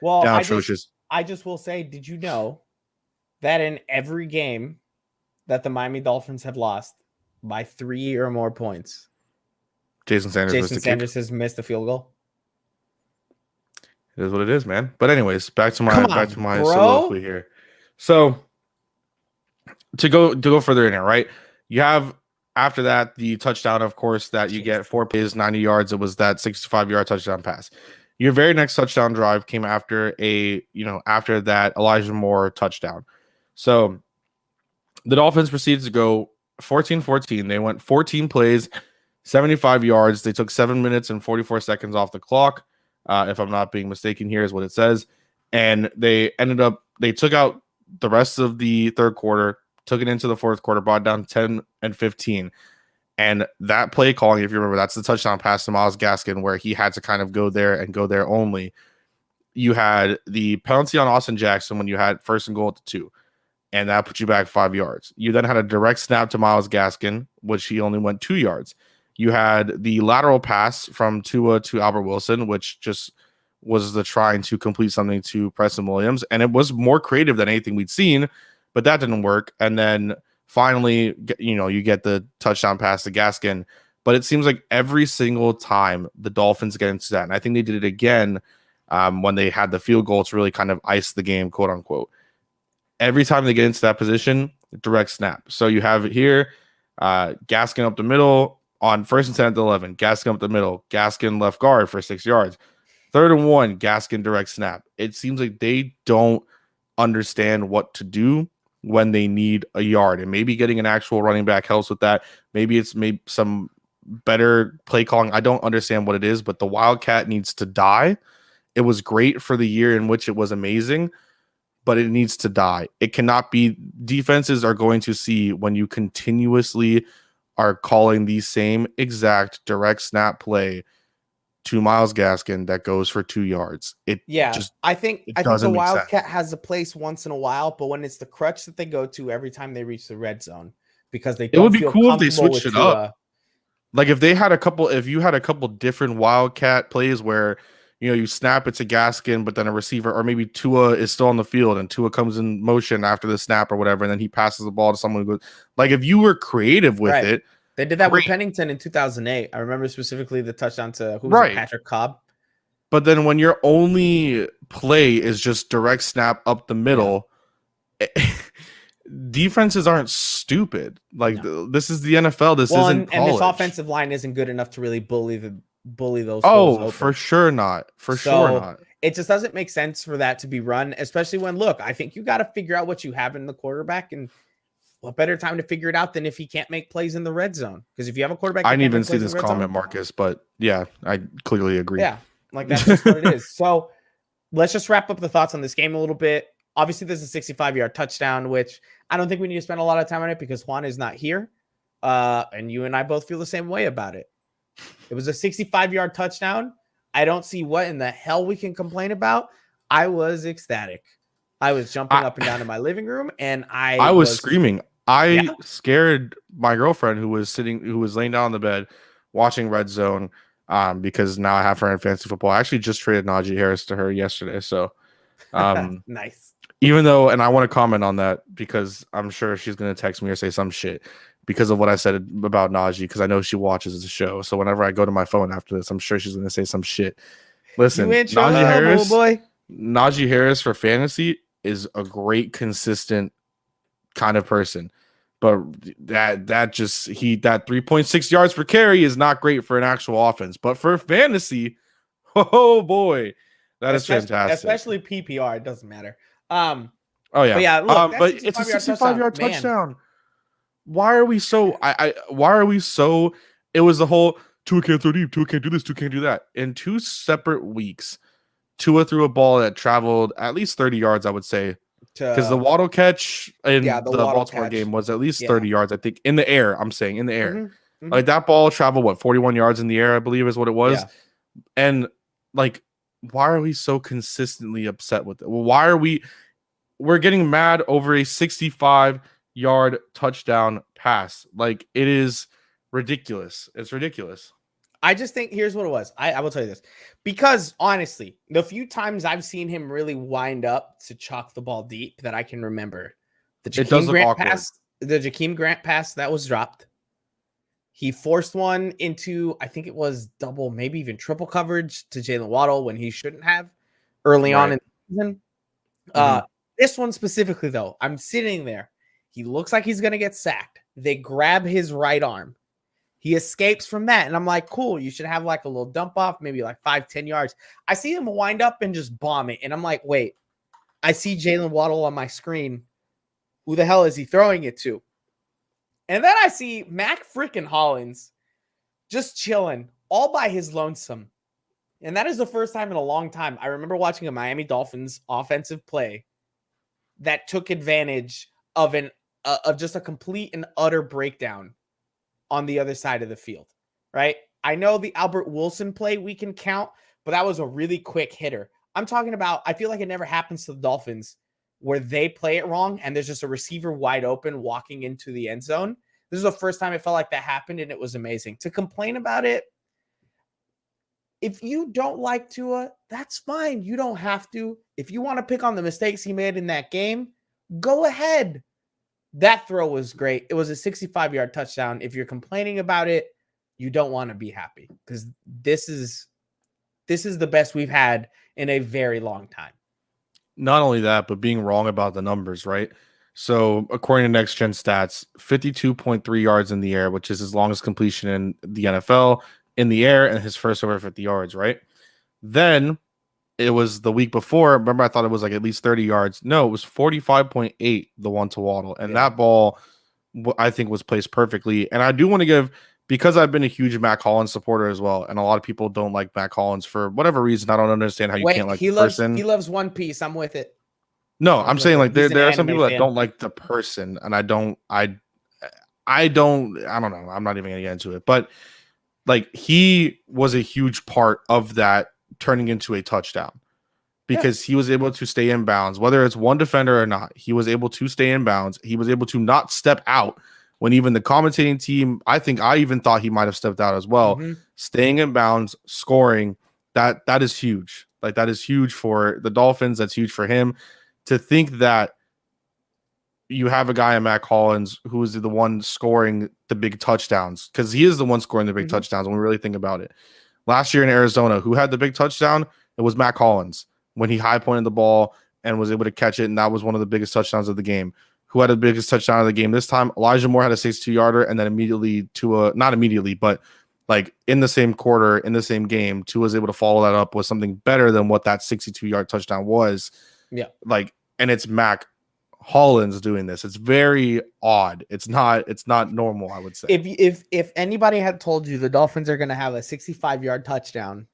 down atrocious. I just will say, did you know that in every game that the Miami Dolphins have lost by 3 or more points, Jason Sanders has missed a field goal? It is what it is, man. But anyways, back to my soliloquy here. So to go further in here, right? You have, after that, the touchdown, of course, that you get 4 plays, 90 yards. It was that 65-yard touchdown pass. Your very next touchdown drive came after after that Elijah Moore touchdown. So the Dolphins proceeded to go 14-14. They went 14 plays, 75 yards. They took 7 minutes and 44 seconds off the clock. If I'm not being mistaken, here is what it says. And they took out the rest of the third quarter, took it into the fourth quarter, brought down 10-15. And that play calling, if you remember, that's the touchdown pass to Myles Gaskin, where he had to kind of go there and go there only. You had the penalty on Austin Jackson when you had 1st and goal at the 2, and that put you back 5 yards. You then had a direct snap to Myles Gaskin, which he only went 2 yards. You had the lateral pass from Tua to Albert Wilson, which just was the trying to complete something to Preston Williams. And it was more creative than anything we'd seen, but that didn't work. And then Finally, you get the touchdown pass to Gaskin. But it seems like every single time the Dolphins get into that, and I think they did it again when they had the field goal to really kind of ice the game, quote unquote. Every time they get into that position, direct snap. So you have it here, Gaskin up the middle on 1st and 10 at the 11. Gaskin up the middle. Gaskin left guard for 6 yards. 3rd and 1, Gaskin direct snap. It seems like they don't understand what to do when they need a yard, and maybe getting an actual running back helps with that. Maybe it's some better play calling. I don't understand what it is, but the Wildcat needs to die. It was great for the year in which it was amazing, but it needs to die. It cannot be. Defenses are going to see when you continuously are calling the same exact direct snap play to Myles Gaskin that goes for 2 yards. I think the Wildcat has a place once in a while, but when it's the crutch that they go to every time they reach the red zone, because they don't feel comfortable. It would be cool if they switched it up. Like if you had a couple different Wildcat plays where you snap it to Gaskin, but then a receiver, or maybe Tua is still on the field and Tua comes in motion after the snap or whatever, and then he passes the ball to someone who goes. Like if you were creative with it. They did that with Pennington in 2008. I remember specifically the touchdown to Patrick Cobb. But then when your only play is just direct snap up the middle, defenses aren't stupid. Like this is the NFL. This isn't college. And this offensive line isn't good enough to really bully those. Oh, for sure not. Sure not. It just doesn't make sense for that to be run, especially when I think you got to figure out what you have in the quarterback, and what better time to figure it out than if he can't make plays in the red zone? Because if you have a quarterback, I didn't even see this comment, Marcus, but yeah, I clearly agree. Yeah, like that's just what it is. So let's just wrap up the thoughts on this game a little bit. Obviously, this is a 65-yard touchdown, which I don't think we need to spend a lot of time on it because Juan is not here. And you and I both feel the same way about it. It was a 65-yard touchdown. I don't see what in the hell we can complain about. I was ecstatic. I was jumping up and down in my living room, and I was screaming. I scared my girlfriend who was laying down on the bed watching Red Zone because now I have her in fantasy football. I actually just traded Najee Harris to her yesterday. So nice. Even though, and I want to comment on that because I'm sure she's going to text me or say some shit because of what I said about Najee, because I know she watches the show. So whenever I go to my phone after this, I'm sure she's going to say some shit. Listen, Najee Harris for fantasy is a great, consistent kind of person, but that 3.6 yards per carry is not great for an actual offense. But for fantasy, oh boy, that is fantastic. Especially PPR, it doesn't matter. Oh yeah, but yeah. Look, but it's a 65-yard touchdown. Why are we so? Why are we so? It was the whole Tua can't throw deep, Tua can't do this, Tua can't do that. In 2 separate weeks, Tua threw a ball that traveled at least 30 yards, I would say, because the Waddle catch in the Baltimore game was at least 30 yards, I think, in the air. I'm saying in the air. Mm-hmm. Like that ball traveled 41 yards in the air, I believe is what it was. Yeah. And like, why are we so consistently upset with it? Well, why are we're getting mad over a 65-yard touchdown pass? Like, it is ridiculous. It's ridiculous. I just think here's what it was. I will tell you this, because honestly, the few times I've seen him really wind up to chalk the ball deep that I can remember, the Jakeem Grant pass that was dropped. He forced one into, I think it was double, maybe even triple coverage to Jalen Waddle when he shouldn't have early on in the season. This one specifically, though, I'm sitting there. He looks like he's going to get sacked. They grab his right arm. He escapes from that. And I'm like, cool, you should have like a little dump off, maybe like 5-10 yards. I see him wind up and just bomb it. And I'm like, wait, I see Jalen Waddle on my screen. Who the hell is he throwing it to? And then I see Mac freaking Hollins just chilling all by his lonesome. And that is the first time in a long time. I remember watching a Miami Dolphins offensive play that took advantage of just a complete and utter breakdown on the other side of the field, right? I know the Albert Wilson play we can count, but that was a really quick hitter. I'm talking about, I feel like it never happens to the Dolphins where they play it wrong and there's just a receiver wide open walking into the end zone. This is the first time it felt like that happened, and it was amazing. To complain about it, if you don't like Tua, that's fine. You don't have to. If you want to pick on the mistakes he made in that game, go ahead. That throw was great. It was a 65-yard touchdown. If you're complaining about it, you don't want to be happy because this is the best we've had in a very long time. Not only that, but being wrong about the numbers, right? So according to Next Gen Stats, 52.3 yards in the air, which is his longest completion in the NFL in the air and his first over 50 yards, right? Then it was the week before. Remember, I thought it was like at least 30 yards. No, it was 45.8, the one to Waddle. And that ball, I think, was placed perfectly. And I do want to give, because I've been a huge Mac Hollins supporter as well, and a lot of people don't like Mac Hollins for whatever reason. I don't understand how you can't like the person. He loves One Piece. I'm with it. No, I'm saying like there are some people that don't like the person, and I don't know. I'm not even gonna get into it, but like he was a huge part of that turning into a touchdown because he was able to stay in bounds, whether it's one defender or not. He was able to stay in bounds. He was able to not step out when even the commentating team, I even thought he might have stepped out as well. Staying in bounds, scoring, that is huge. Like that is huge for the Dolphins. That's huge for him. To think that you have a guy in Mac Hollins who is the one scoring the big touchdowns, because he is the one scoring the big touchdowns when we really think about it. Last year in Arizona, who had the big touchdown? It was Mac Hollins when he high pointed the ball and was able to catch it, and that was one of the biggest touchdowns of the game. Who had the biggest touchdown of the game this time? Elijah Moore had a 62-yarder, and then immediately not immediately, but like in the same quarter, in the same game, Tua was able to follow that up with something better than what that 62-yard touchdown was. Yeah. Like, and it's Mac Hollins doing this. It's very odd. It's not normal, I would say. If anybody had told you the Dolphins are going to have a 65-yard touchdown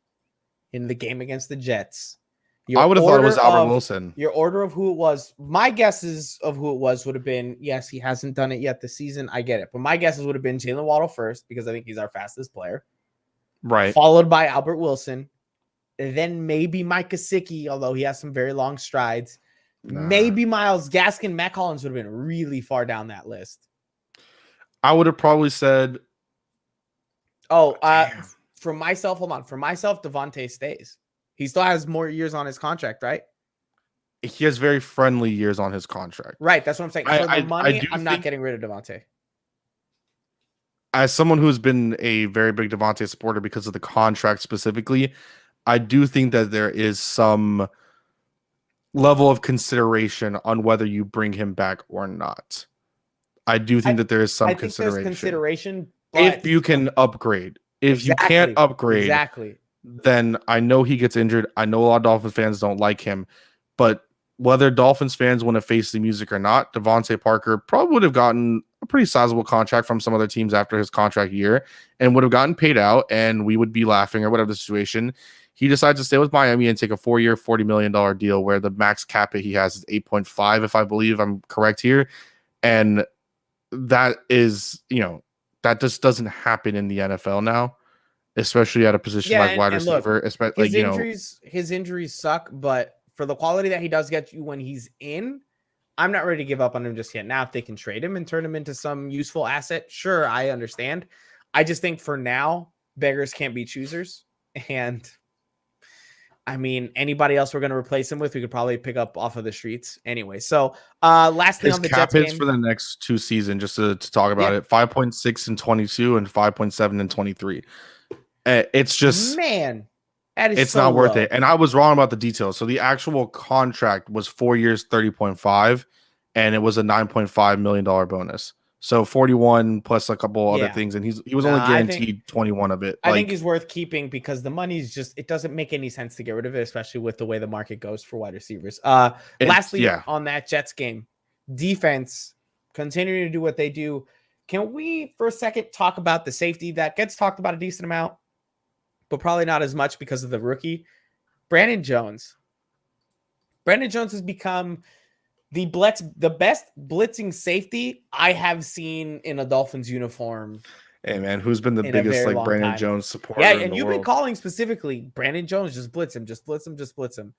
in the game against the Jets, I would have thought it was Albert Wilson. Your order of who it was, my guesses of who it was would have been, yes, he hasn't done it yet this season. I get it. But my guesses would have been Jalen Waddle first, because I think he's our fastest player. Right. Followed by Albert Wilson. Then maybe Mike Gesicki, although he has some very long strides. Maybe Myles Gaskin. Mac Hollins would have been really far down that list. I would have probably said. For myself, Devontae stays. He still has more years on his contract, right? He has very friendly years on his contract. Right. That's what I'm saying. For the money, I'm not getting rid of Devontae. As someone who's been a very big Devontae supporter because of the contract specifically, I do think that there is some level of consideration on whether you bring him back or not. I do think that there is some consideration. If you can upgrade. If you can't upgrade, then I know he gets injured. I know a lot of Dolphins fans don't like him, but whether Dolphins fans want to face the music or not, Devontae Parker probably would have gotten a pretty sizable contract from some other teams after his contract year and would have gotten paid out, and we would be laughing or whatever the situation. He decides to stay with Miami and take a 4-year, $40 million deal where the max cap he has is 8.5, if I believe I'm correct here. And that is, that just doesn't happen in the NFL now, especially at a position like wide receiver. Especially, his injuries suck, but for the quality that he does get you when he's in, I'm not ready to give up on him just yet. Now, if they can trade him and turn him into some useful asset, sure, I understand. I just think for now, beggars can't be choosers. And I mean, anybody else we're going to replace him with, we could probably pick up off of the streets anyway. So, last thing his on the cap Jets hits game for the next 2 seasons, just to talk about it, 5.6 and 22 and 5.7 and 23. It's just, man, that is it's not worth it. And I was wrong about the details. So the actual contract was 4 years, 30.5, and it was a $9.5 million bonus. So 41 plus a couple other things, and he was only guaranteed 21 of it. I think he's worth keeping because the money's just, it doesn't make any sense to get rid of it, especially with the way the market goes for wide receivers. Lastly, on that Jets game, defense continuing to do what they do. Can we for a second talk about the safety that gets talked about a decent amount, but probably not as much because of the rookie, Brandon Jones. Brandon Jones has become the best blitzing safety I have seen in a Dolphins uniform. Hey man, who's been the biggest like Brandon Jones supporter? Yeah, and you've been calling specifically Brandon Jones, just blitz him, just blitz him, just blitz him.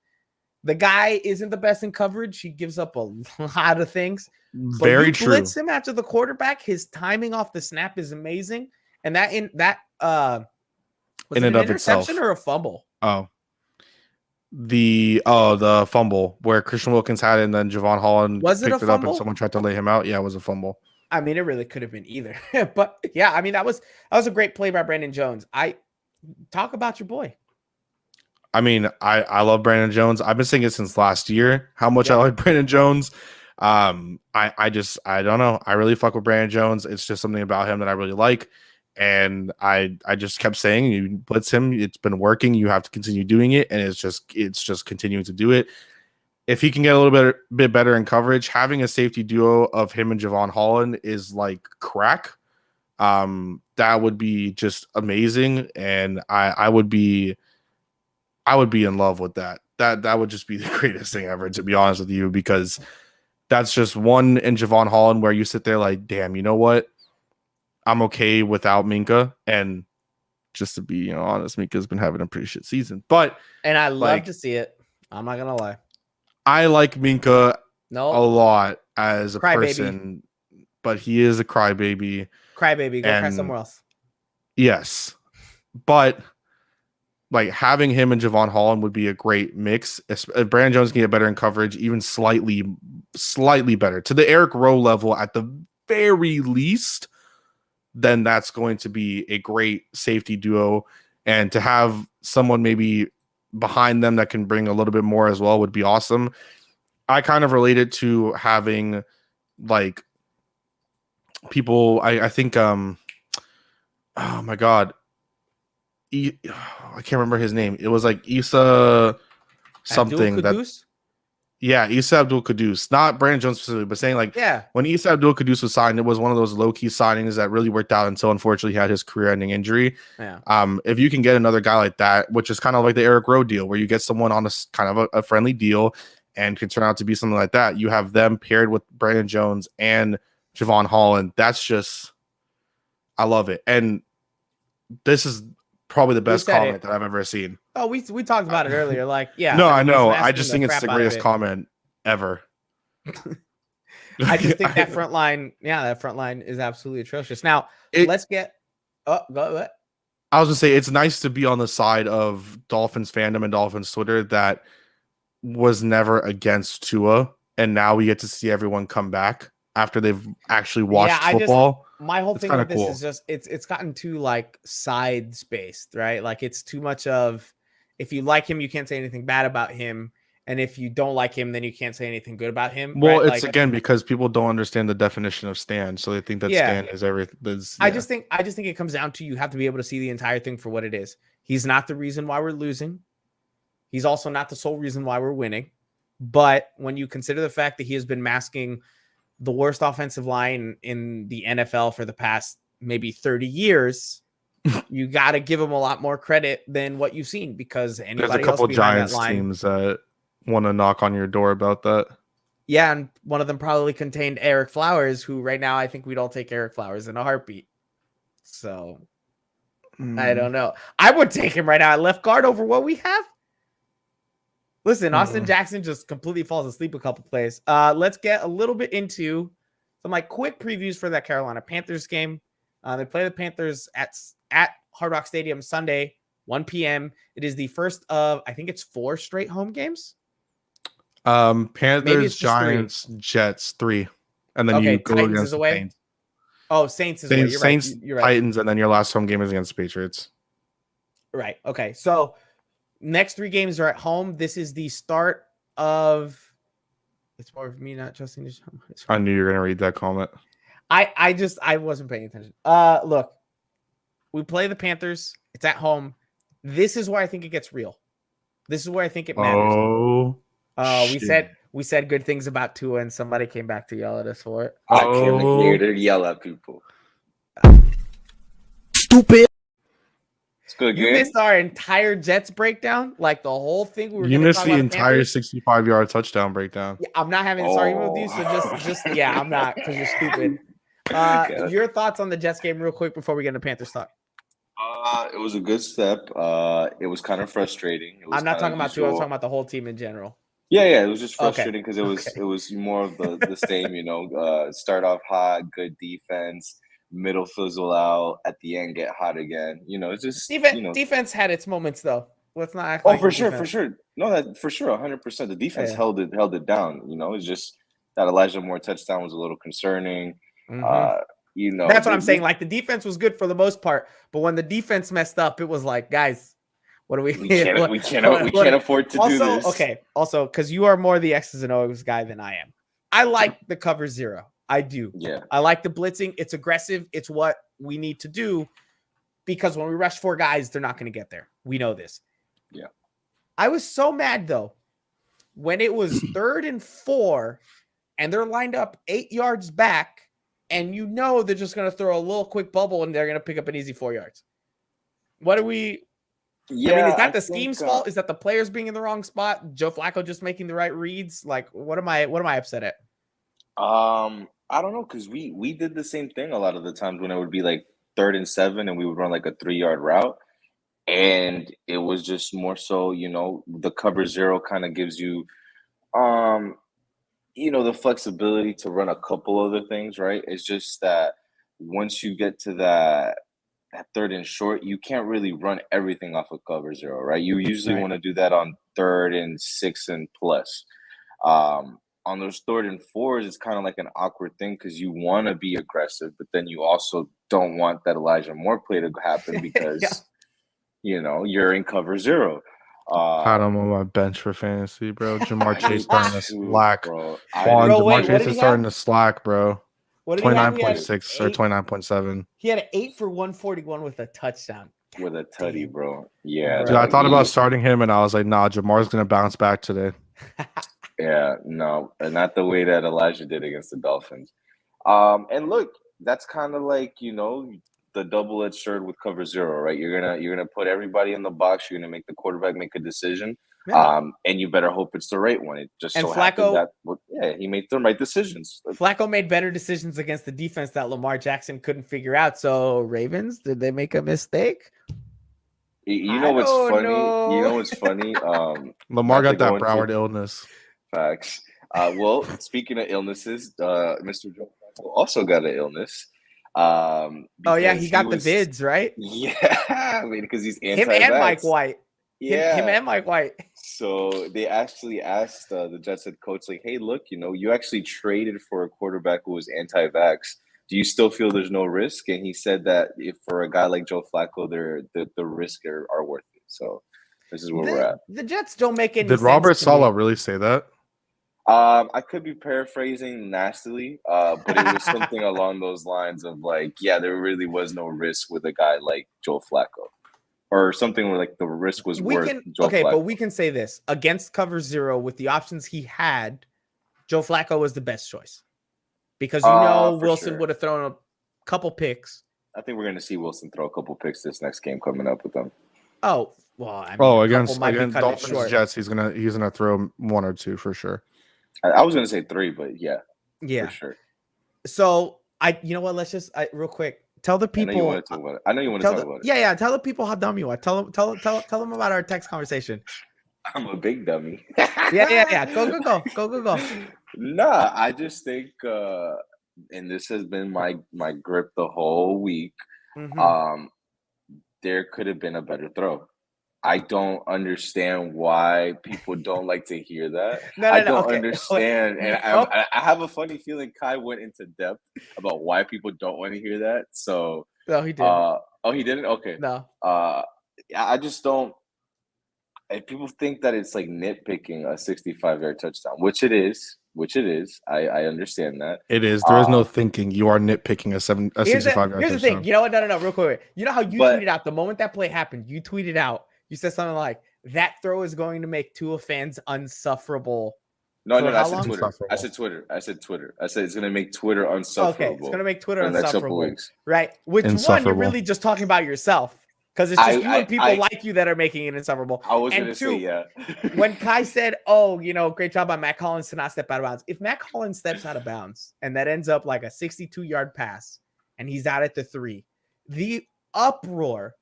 The guy isn't the best in coverage. He gives up a lot of things. Very true. Blitz him after the quarterback. His timing off the snap is amazing. And was it an interception or a fumble? Oh, The fumble where Christian Wilkins had it and then Javon Holland Was it a picked it up and fumble? someone tried to lay him out. Yeah, it was a fumble. I mean, it really could have been either. But yeah, I mean, that was a great play by Brandon Jones. Talk about your boy. I mean, I love Brandon Jones. I've been saying it since last year how much I like Brandon Jones. I don't know. I really fuck with Brandon Jones. It's just something about him that I really like. And I just kept saying, you blitz him, it's been working. You have to continue doing it, and it's just continuing to do it. If he can get a little bit better in coverage, having a safety duo of him and Javon Holland is like crack. That would be just amazing, and I would be in love with that. That would just be the greatest thing ever, to be honest with you, because that's just one in Javon Holland where you sit there like, damn, you know what? I'm okay without Minka. And just to be honest, Minka's been having a pretty shit season. And I love to see it. I'm not gonna lie. I like Minka a lot as a Baby. person, but he is a crybaby. Crybaby, go cry somewhere else. Yes. But like having him and Javon Holland would be a great mix. If Brandon Jones can get better in coverage, even slightly better to the Eric Rowe level at the very least, then that's going to be a great safety duo. And to have someone maybe behind them that can bring a little bit more as well would be awesome. I kind of related to having like people. I think oh my god, I can't remember his name. It was like Issa something Issa Abdul Qudus, not Brandon Jones specifically, but saying like, when Issa Abdul Qudus was signed, it was one of those low-key signings that really worked out until unfortunately he had his career-ending injury. If you can get another guy like that, which is kind of like the Eric Rowe deal, where you get someone on a kind of a friendly deal and can turn out to be something like that, you have them paired with Brandon Jones and Javon Holland. That's just, I love it. And this is probably the best comment that I've ever seen. Oh, we talked about it earlier. Like, yeah. No, I know. I just think it's the greatest comment ever. I just think that front line is absolutely atrocious. Now, let's get go ahead. I was gonna say it's nice to be on the side of Dolphins fandom and Dolphins Twitter that was never against Tua, and now we get to see everyone come back after they've actually watched football. My whole thing with this is just it's gotten too like side spaced, right? Like it's too much of, if you like him, you can't say anything bad about him, and if you don't like him, then you can't say anything good about him. Well, right? it's like, again because people don't understand the definition of stand, so they think that stand is everything. I just think it comes down to, you have to be able to see the entire thing for what it is. He's not the reason why we're losing. He's also not the sole reason why we're winning. But when you consider the fact that he has been masking the worst offensive line in the NFL for the past maybe 30 years, you got to give him a lot more credit than what you've seen, because anybody there's a couple else Giants that line, teams that want to knock on your door about that. Yeah, and one of them probably contained Eric Flowers, who right now I think we'd all take Eric Flowers in a heartbeat. So I don't know. I would take him right now at left guard over what we have. Listen, Austin Jackson just completely falls asleep a couple plays. Let's get a little bit into some like quick previews for that Carolina Panthers game. They play the Panthers at Hard Rock Stadium Sunday, 1 p.m. It is the first of, I think it's 4 straight home games. Panthers, Giants, 3. Jets, 3. And then you go Titans against the Saints. Oh, Saints is away. You're Saints, right. You're right. Titans, and then your last home game is against the Patriots. Right. Okay. So next 3 games are at home. This is the start of. It's more of me not trusting this. I knew you were gonna read that comment. I wasn't paying attention. Look, we play the Panthers. It's at home. This is where I think it gets real. This is where I think it matters. We said good things about Tua, and somebody came back to yell at us for it. I came here to yell at people. Stupid. It's good. You missed our entire Jets breakdown, like the whole thing. You missed the entire 65-yard touchdown breakdown. Yeah, I'm not having this argument with you, so just yeah, I'm not, because you're stupid. Your thoughts on the Jets game, real quick, before we get into Panthers talk. It was a good step. It was kind of frustrating. I'm not talking about Tua. I'm talking about the whole team in general. Yeah. It was just frustrating because it was more of the same. Start off hot, good defense, middle fizzle out, at the end get hot again. It's just defense had its moments though. Let's not act Oh, like for the sure, defense. for sure. No, that for sure, 100%. The defense Yeah. held it down. It's just that Elijah Moore touchdown was a little concerning. Mhm. You know, That's what I'm saying. Like the defense was good for the most part, but when the defense messed up, it was like, guys, what do we? we can't afford to do this. Okay. Also, because you are more the X's and O's guy than I am. I like the cover zero. I do. Yeah. I like the blitzing. It's aggressive. It's what we need to do because when we rush 4 guys, they're not going to get there. We know this. Yeah. I was so mad though when it was 3rd and 4 and they're lined up 8 yards back and they're just going to throw a little quick bubble and they're going to pick up an easy 4 yards. What are we? Yeah. I mean, is that the scheme's fault? Is that the players being in the wrong spot? Joe Flacco just making the right reads? Like, what am I upset at? I don't know, because we did the same thing a lot of the times when it would be like 3rd and 7 and we would run like a 3-yard route. And it was just more so, the cover zero kind of gives you the flexibility to run a couple other things, right? It's just that once you get to that 3rd and short, you can't really run everything off of cover zero, right? You usually want to do that on 3rd and 6 and plus. On those 3rd and 4s, it's kind of like an awkward thing because you want to be aggressive, but then you also don't want that Elijah Moore play to happen because, you're in cover zero. Had him on my bench for fantasy, bro. Jamar Chase starting to slack. Bro. Jamar Chase is starting to slack, bro. What did he have? 29.6 or 29.7. He had an 8 for 141 with a touchdown. With a tutty, bro. Yeah. Dude, I thought about starting him, and I was like, nah, Jamar's going to bounce back today. Yeah, no, not the way that Elijah did against the Dolphins. And look, that's kind of like, the double-edged sword with cover zero, right? You're gonna put everybody in the box. You're gonna make the quarterback make a decision, and you better hope it's the right one. It just so happened that he made the right decisions. Flacco made better decisions against the defense that Lamar Jackson couldn't figure out. So Ravens, did they make a mistake? You know what's funny? You know what's funny? Lamar got that Broward illness. Facts. Well, speaking of illnesses, Mr. Joe Flacco also got an illness. He got the vids, right? Yeah, I mean, because he's anti-vax. Him and Mike White. Yeah, him and Mike White. So they actually asked the Jets head coach, like, "Hey, look, you actually traded for a quarterback who was anti-vax. Do you still feel there's no risk?" And he said that if for a guy like Joe Flacco, the risk are worth it. So this is where we're at. The Jets don't make any. Did Robert Saleh really say that? I could be paraphrasing nastily, but it was something along those lines of like, yeah, there really was no risk with a guy like Joe Flacco, or something where like the risk was worth. Joe Flacco. But we can say this against cover zero with the options he had, Joe Flacco was the best choice because Wilson would have thrown a couple picks. I think we're going to see Wilson throw a couple picks this next game coming up with them. Oh well, I mean, against Dolphins Jets, he's gonna throw 1 or 2 for sure. I was gonna say 3, but yeah, for sure. So you know what? Let's just real quick tell the people. I know you want to talk about it. Yeah. Tell the people how dumb you are. Tell them about our text conversation. I'm a big dummy. Yeah. Go. Nah, I just think, and this has been my grip the whole week. Mm-hmm. There could have been a better throw. I don't understand why people don't like to hear that. I don't understand. And I have a funny feeling Kai went into depth about why people don't want to hear that. So no, he didn't. He didn't? Okay. No. I just don't. If people think that it's like nitpicking a 65-yard touchdown, which it is. I understand that. It is. There is no thinking. You are nitpicking a 65-yard touchdown. Here's the thing. You know what? No. Real quick. You know how you tweeted out the moment that play happened? You tweeted out. You said something like, that throw is going to make Tua fans unsufferable. No, I said Twitter. I said Twitter. I said it's going to make Twitter unsufferable. Okay, it's going to make Twitter unsufferable. Right? Which one, you're really just talking about yourself. Because it's just you and people like you that are making it insufferable. I was going to say, yeah. When Kai said, great job by Matt Collins to not step out of bounds. If Matt Collins steps out of bounds and that ends up like a 62-yard pass and he's out at the 3, the uproar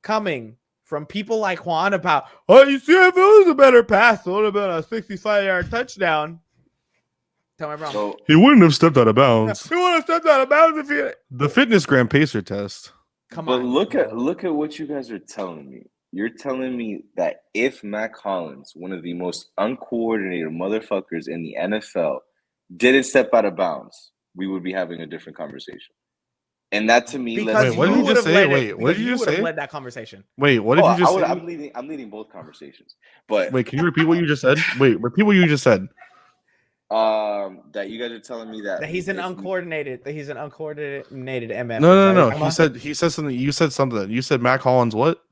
coming from people like Juan about, you see if it was a better pass, it would have been a 65-yard touchdown. Tell me wrong. So, he wouldn't have stepped out of bounds. He wouldn't have stepped out of bounds if the fitness gram pacer test. Look at what you guys are telling me. You're telling me that if Mac Hollins, one of the most uncoordinated motherfuckers in the NFL, didn't step out of bounds, we would be having a different conversation. And that to me, Because Wait, what did you you would just have say? led Wait, it. what did Because you you just would have say? led that conversation. Wait, what did you just say? I'm leading both conversations. But Wait, can you repeat what you just said? Wait, repeat what you just said. that you guys are telling me that He's an uncoordinated MF. No. He said something. You said something. You said Mac Hollins. What?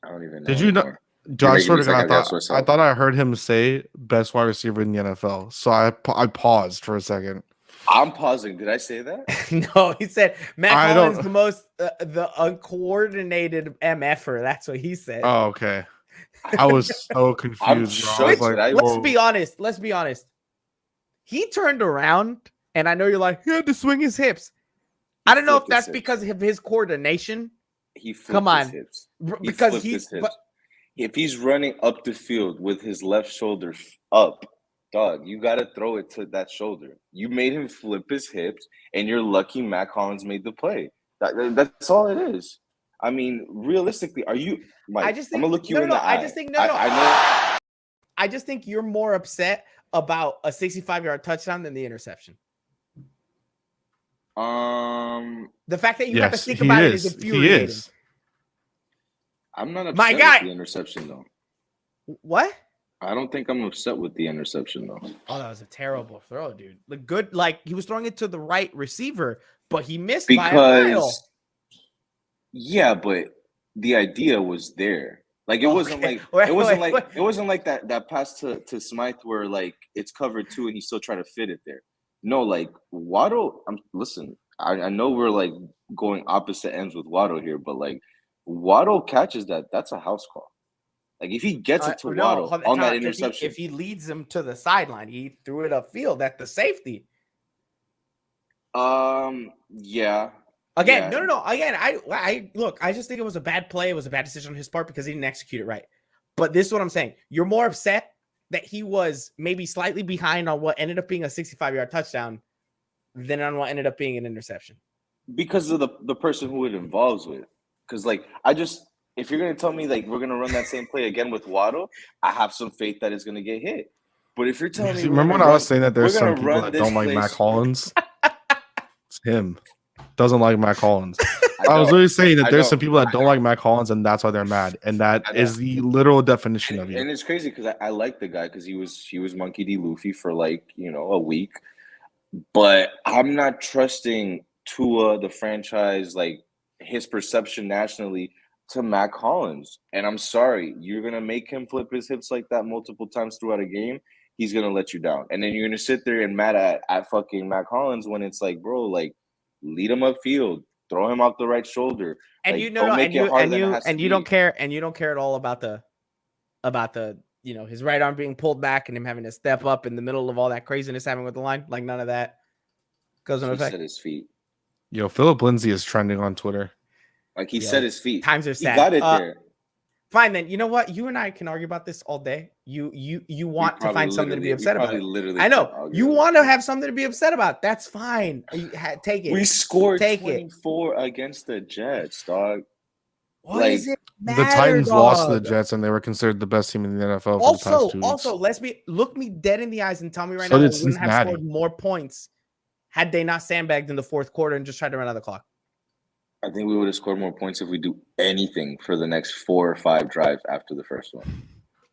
I don't even know. Did you not? anymore. I swear to You're making me God, second guess I myself. thought I heard him say best wide receiver in the NFL. So I paused for a second. I'm pausing. Did I say that? No, he said Mac I Hollins don't- the most the uncoordinated MFer. That's what he said. Oh, okay. I was so confused, bro. I was shook. like, Let's whoa. be honest. Let's be honest. He turned around, and I know you're like, he had to swing his hips. I don't know if flipped his that's hips. because of his coordination. He flipped Come on. his hips. Because flipped he's his hips. If he's running up the field with his left shoulder up, dog, you got to throw it to that shoulder. You made him flip his hips, and you're lucky Mac Hollins made the play. That's all it is. I mean, realistically, are you? Mike, I just think I'm gonna look you in the eye. I just think you're more upset about a 65-yard touchdown than the interception. The fact that you have to think about it is infuriating. He is. I'm not upset My guy. with the interception though. What? I don't think I'm upset with the interception though. Oh, that was a terrible throw, dude. Like he was throwing it to the right receiver, but he missed by a mile. Yeah, but the idea was there. Like it wasn't like it wasn't like that pass to Smythe where like it's covered too and he still tried to fit it there. No, like Waddle. Listen, I know we're like going opposite ends with Waddle here, but like Waddle catches that. That's a house call. Like if he gets it to Waddle on that interception, if he leads him to the sideline, he threw it upfield at the safety. Yeah. Again, no. Again, I look. I just think it was a bad play. It was a bad decision on his part because he didn't execute it right. But this is what I'm saying. You're more upset that he was maybe slightly behind on what ended up being a 65-yard touchdown than on what ended up being an interception. Because of the person who it involves with. Because like if you're gonna tell me like we're gonna run that same play again with Waddle, I have some faith that it's gonna get hit. But if you're telling me, remember when I was saying that there's some people that don't like Mac Hollins? It's him. Doesn't like Mac Hollins. I was literally saying that there's some people that don't like Mac Hollins and that's why they're mad. And that is the literal definition of you. And it's crazy because I like the guy because he was Monkey D. Luffy for like, a week. But I'm not trusting Tua, the franchise, like his perception nationally to Mac Hollins. And I'm sorry, you're going to make him flip his hips like that multiple times throughout a game. He's going to let you down. And then you're going to sit there and mad at fucking Mac Hollins when it's like, bro, like, lead him upfield, throw him off the right shoulder, and like, you don't care at all about the his right arm being pulled back and him having to step up in the middle of all that craziness happening with the line. Like none of that goes into effect. He set his feet. Yo, Philip Lindsay is trending on Twitter. Like he set his feet. Times are sad. He got it there. Fine, then. You know what? You and I can argue about this all day. You want to find something to be upset about. I know. You want to have something to be upset about. That's fine. Take it. We scored 24 against the Jets, dog. What does it matter, the Titans dog? lost to the Jets, and they were considered the best team in the NFL for the past 2 weeks. Look me dead in the eyes and tell me right So now did we wouldn't have Cincinnati. scored more points had they not sandbagged in the fourth quarter and just tried to run out the clock. I think we would have scored more points if we do anything for the next 4 or 5 drives after the first one.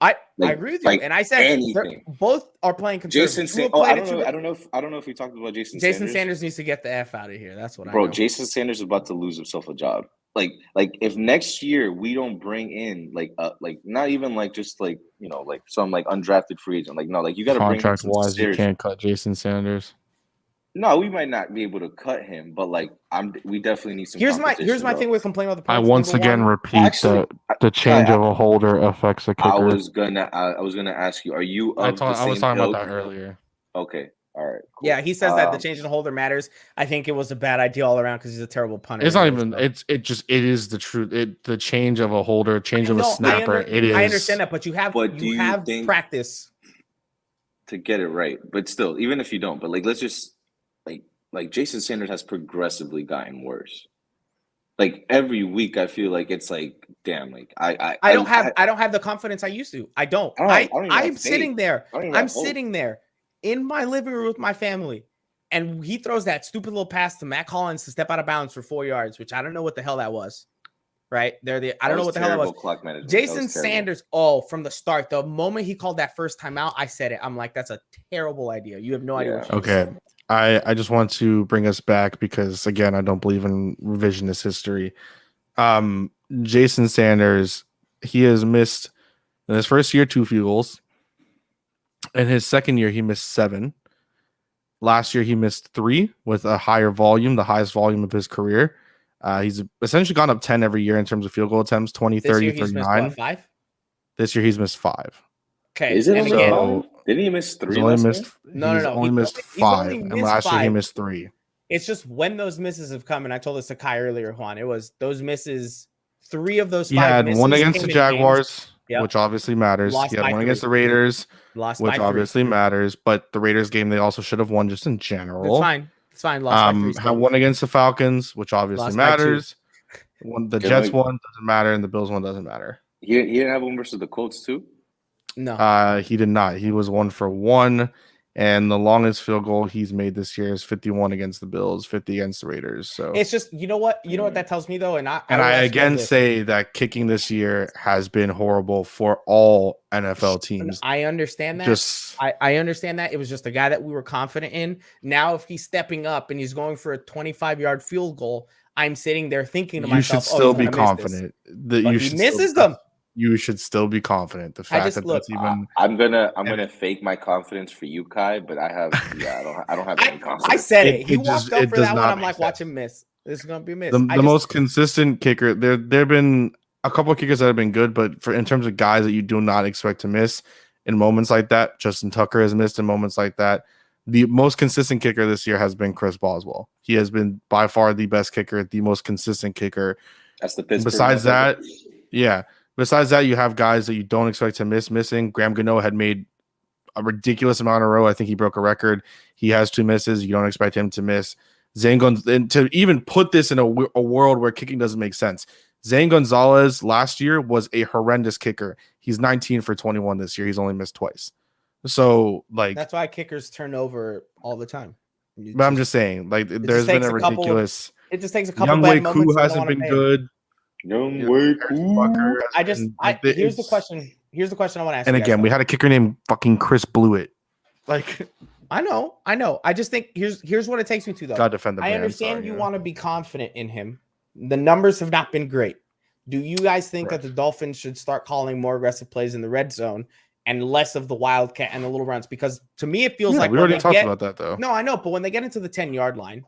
I agree with you, and I said both are playing conservative. I don't know if we talked about Jason Sanders. Jason Sanders needs to get the F out of here. That's what I know. Bro, Jason Sanders is about to lose himself a job. Like if next year we don't bring in like not even like just like like some like undrafted free agent, like no, like you got to bring contract wise, you can't cut Jason Sanders. No, we might not be able to cut him, but like we definitely need some. Here's my thing with complaining about the points. I once again repeat that the change of a holder affects a kicker. I was gonna ask you, are you? I was talking about that earlier. Okay. All right. Cool. Yeah, he says that the change in holder matters. I think it was a bad idea all around because he's a terrible punter. It's not even. It is the truth. The change of a holder, change of a snapper. It is. I understand that, but you have practice to get it right. But still, even if you don't, but like let's just like Jason Sanders has progressively gotten worse. like every week I feel like it's like, damn, like I don't have the confidence I used to. I don't. I don't even have I'm sitting faith. there. I don't even I'm have hope. sitting there in my living room with my family, and he throws that stupid little pass to Matt Collins to step out of bounds for 4 yards, which I don't know what the hell that was. Right? I don't know what the hell that was. Clock management. Jason Sanders, from the start, the moment he called that first timeout, I said it. I'm like, that's a terrible idea. You have no idea what you're Okay. doing. I just want to bring us back because again, I don't believe in revisionist history. Jason Sanders, he has missed in his first year 2 field goals. In his second year, he missed 7. Last year, he missed 3 with a higher volume, the highest volume of his career. He's essentially gone up 10 every year in terms of field goal attempts, 20, 30, 39. 5? This year, he's missed 5. Okay. Is it and only again, 5? Didn't he miss 3 He's only last missed, year? No. He's only missed He's 5. only And missed last year, he 5. missed 3. It's just when those misses have come, and I told this to Kai earlier, Juan. It was those misses. 3 of those 5 He had misses one against the came in games. Jaguars, Yep. which obviously matters. Lost He had by one 3. against the Raiders, Lost which by 3. obviously matters. But the Raiders game, they also should have won just in general. It's fine. It's fine. Lost by 3. Had one against the Falcons, which obviously Lost by 2. matters. The Jets one doesn't matter, and the Bills one doesn't matter. He didn't have one versus the Colts too? No. He did not. He was 1 for 1, and the longest field goal he's made this year is 51 against the Bills, 50 against the Raiders. So It's just, you know what that tells me though, I again say that kicking this year has been horrible for all NFL teams. I understand that. I understand that. It was just a guy that we were confident in. Now, if he's stepping up and he's going for a 25-yard field goal, I'm sitting there thinking to myself, you should still be confident that he misses them. You should still be confident. The fact that's even. I'm gonna fake my confidence for you, Kai, but I don't have any confidence. I said it. He walked up for that one. I'm like, watch him miss. This is gonna be a miss. The most consistent kicker. There've been a couple of kickers that have been good, but in terms of guys that you do not expect to miss in moments like that, Justin Tucker has missed in moments like that. The most consistent kicker this year has been Chris Boswell. He has been by far the best kicker, the most consistent kicker. That's the Pittsburgh. Besides that, you have guys that you don't expect to missing. Graham Gano had made a ridiculous amount in a row. I think he broke a record. He has 2 misses. You don't expect him to miss. And to even put this in a world where kicking doesn't make sense, Zane Gonzalez last year was a horrendous kicker. He's 19 for 21 this year. He's only missed twice. So, like, that's why kickers turn over all the time. But I'm just saying, like, there's been a ridiculous. It just takes a couple. Young Wei Koo hasn't been good. Young Wei Koo. Here's the question. Here's the question I want to ask. And again, we had a kicker named fucking Chris Blewett. Like, I know. I just think here's what it takes me to though. Gotta defend the brand. I understand you want to be confident in him. The numbers have not been great. Do you guys think that the Dolphins should start calling more aggressive plays in the red zone and less of the wildcat and the little runs? Because to me, it feels like we already talked about that though. No, I know, but when they get into the 10-yard line,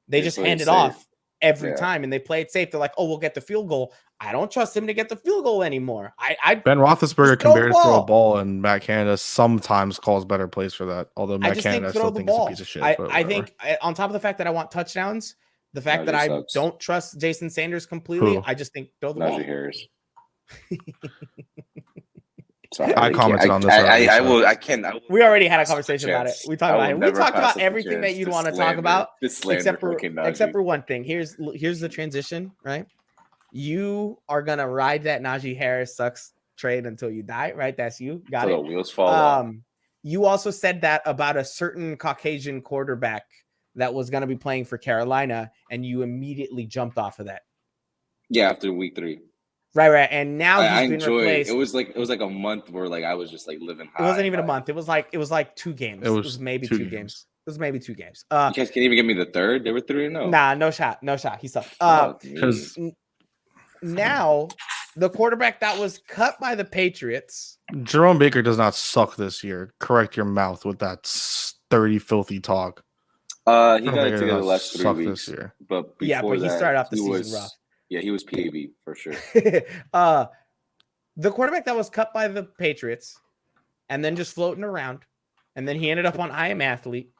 they just hand it off every time and they play it safe. They're like, oh, we'll get the field goal. I don't trust him to get the field goal anymore. Ben Roethlisberger can barely throw a ball, and Matt Canada sometimes calls better plays for that. Although Matt Canada still thinks he's a piece of shit. I think on top of the fact that I want touchdowns, the fact that I don't trust Jason Sanders completely, I just think throw the ball. Harris. Sorry, I commented on this. I can't. We already had a conversation about it. We talked about it. We talked about everything that you'd want to talk about, except for one thing. Here's the transition, right? You are gonna ride that Najee Harris sucks trade until you die, right? That's you. Got it. The wheels fall off. You also said that about a certain Caucasian quarterback that was gonna be playing for Carolina, and you immediately jumped off of that. Yeah, after week 3. Right. And now he's been replaced. It was like a month where like I was just like living high. It wasn't even a month. It was like 2 games. It was maybe 2 games. It was maybe 2 games. You guys can't even give me the third. There were 3 or no. Nah, no shot. He sucked. Because now the quarterback that was cut by the Patriots. Jerome Baker does not suck this year. Correct your mouth with that sturdy, filthy talk. He got it together the last 3 weeks. This year. But he started off the season rough. Yeah, he was PAB for sure. The quarterback that was cut by the Patriots and then just floating around, and then he ended up on I Am Athlete,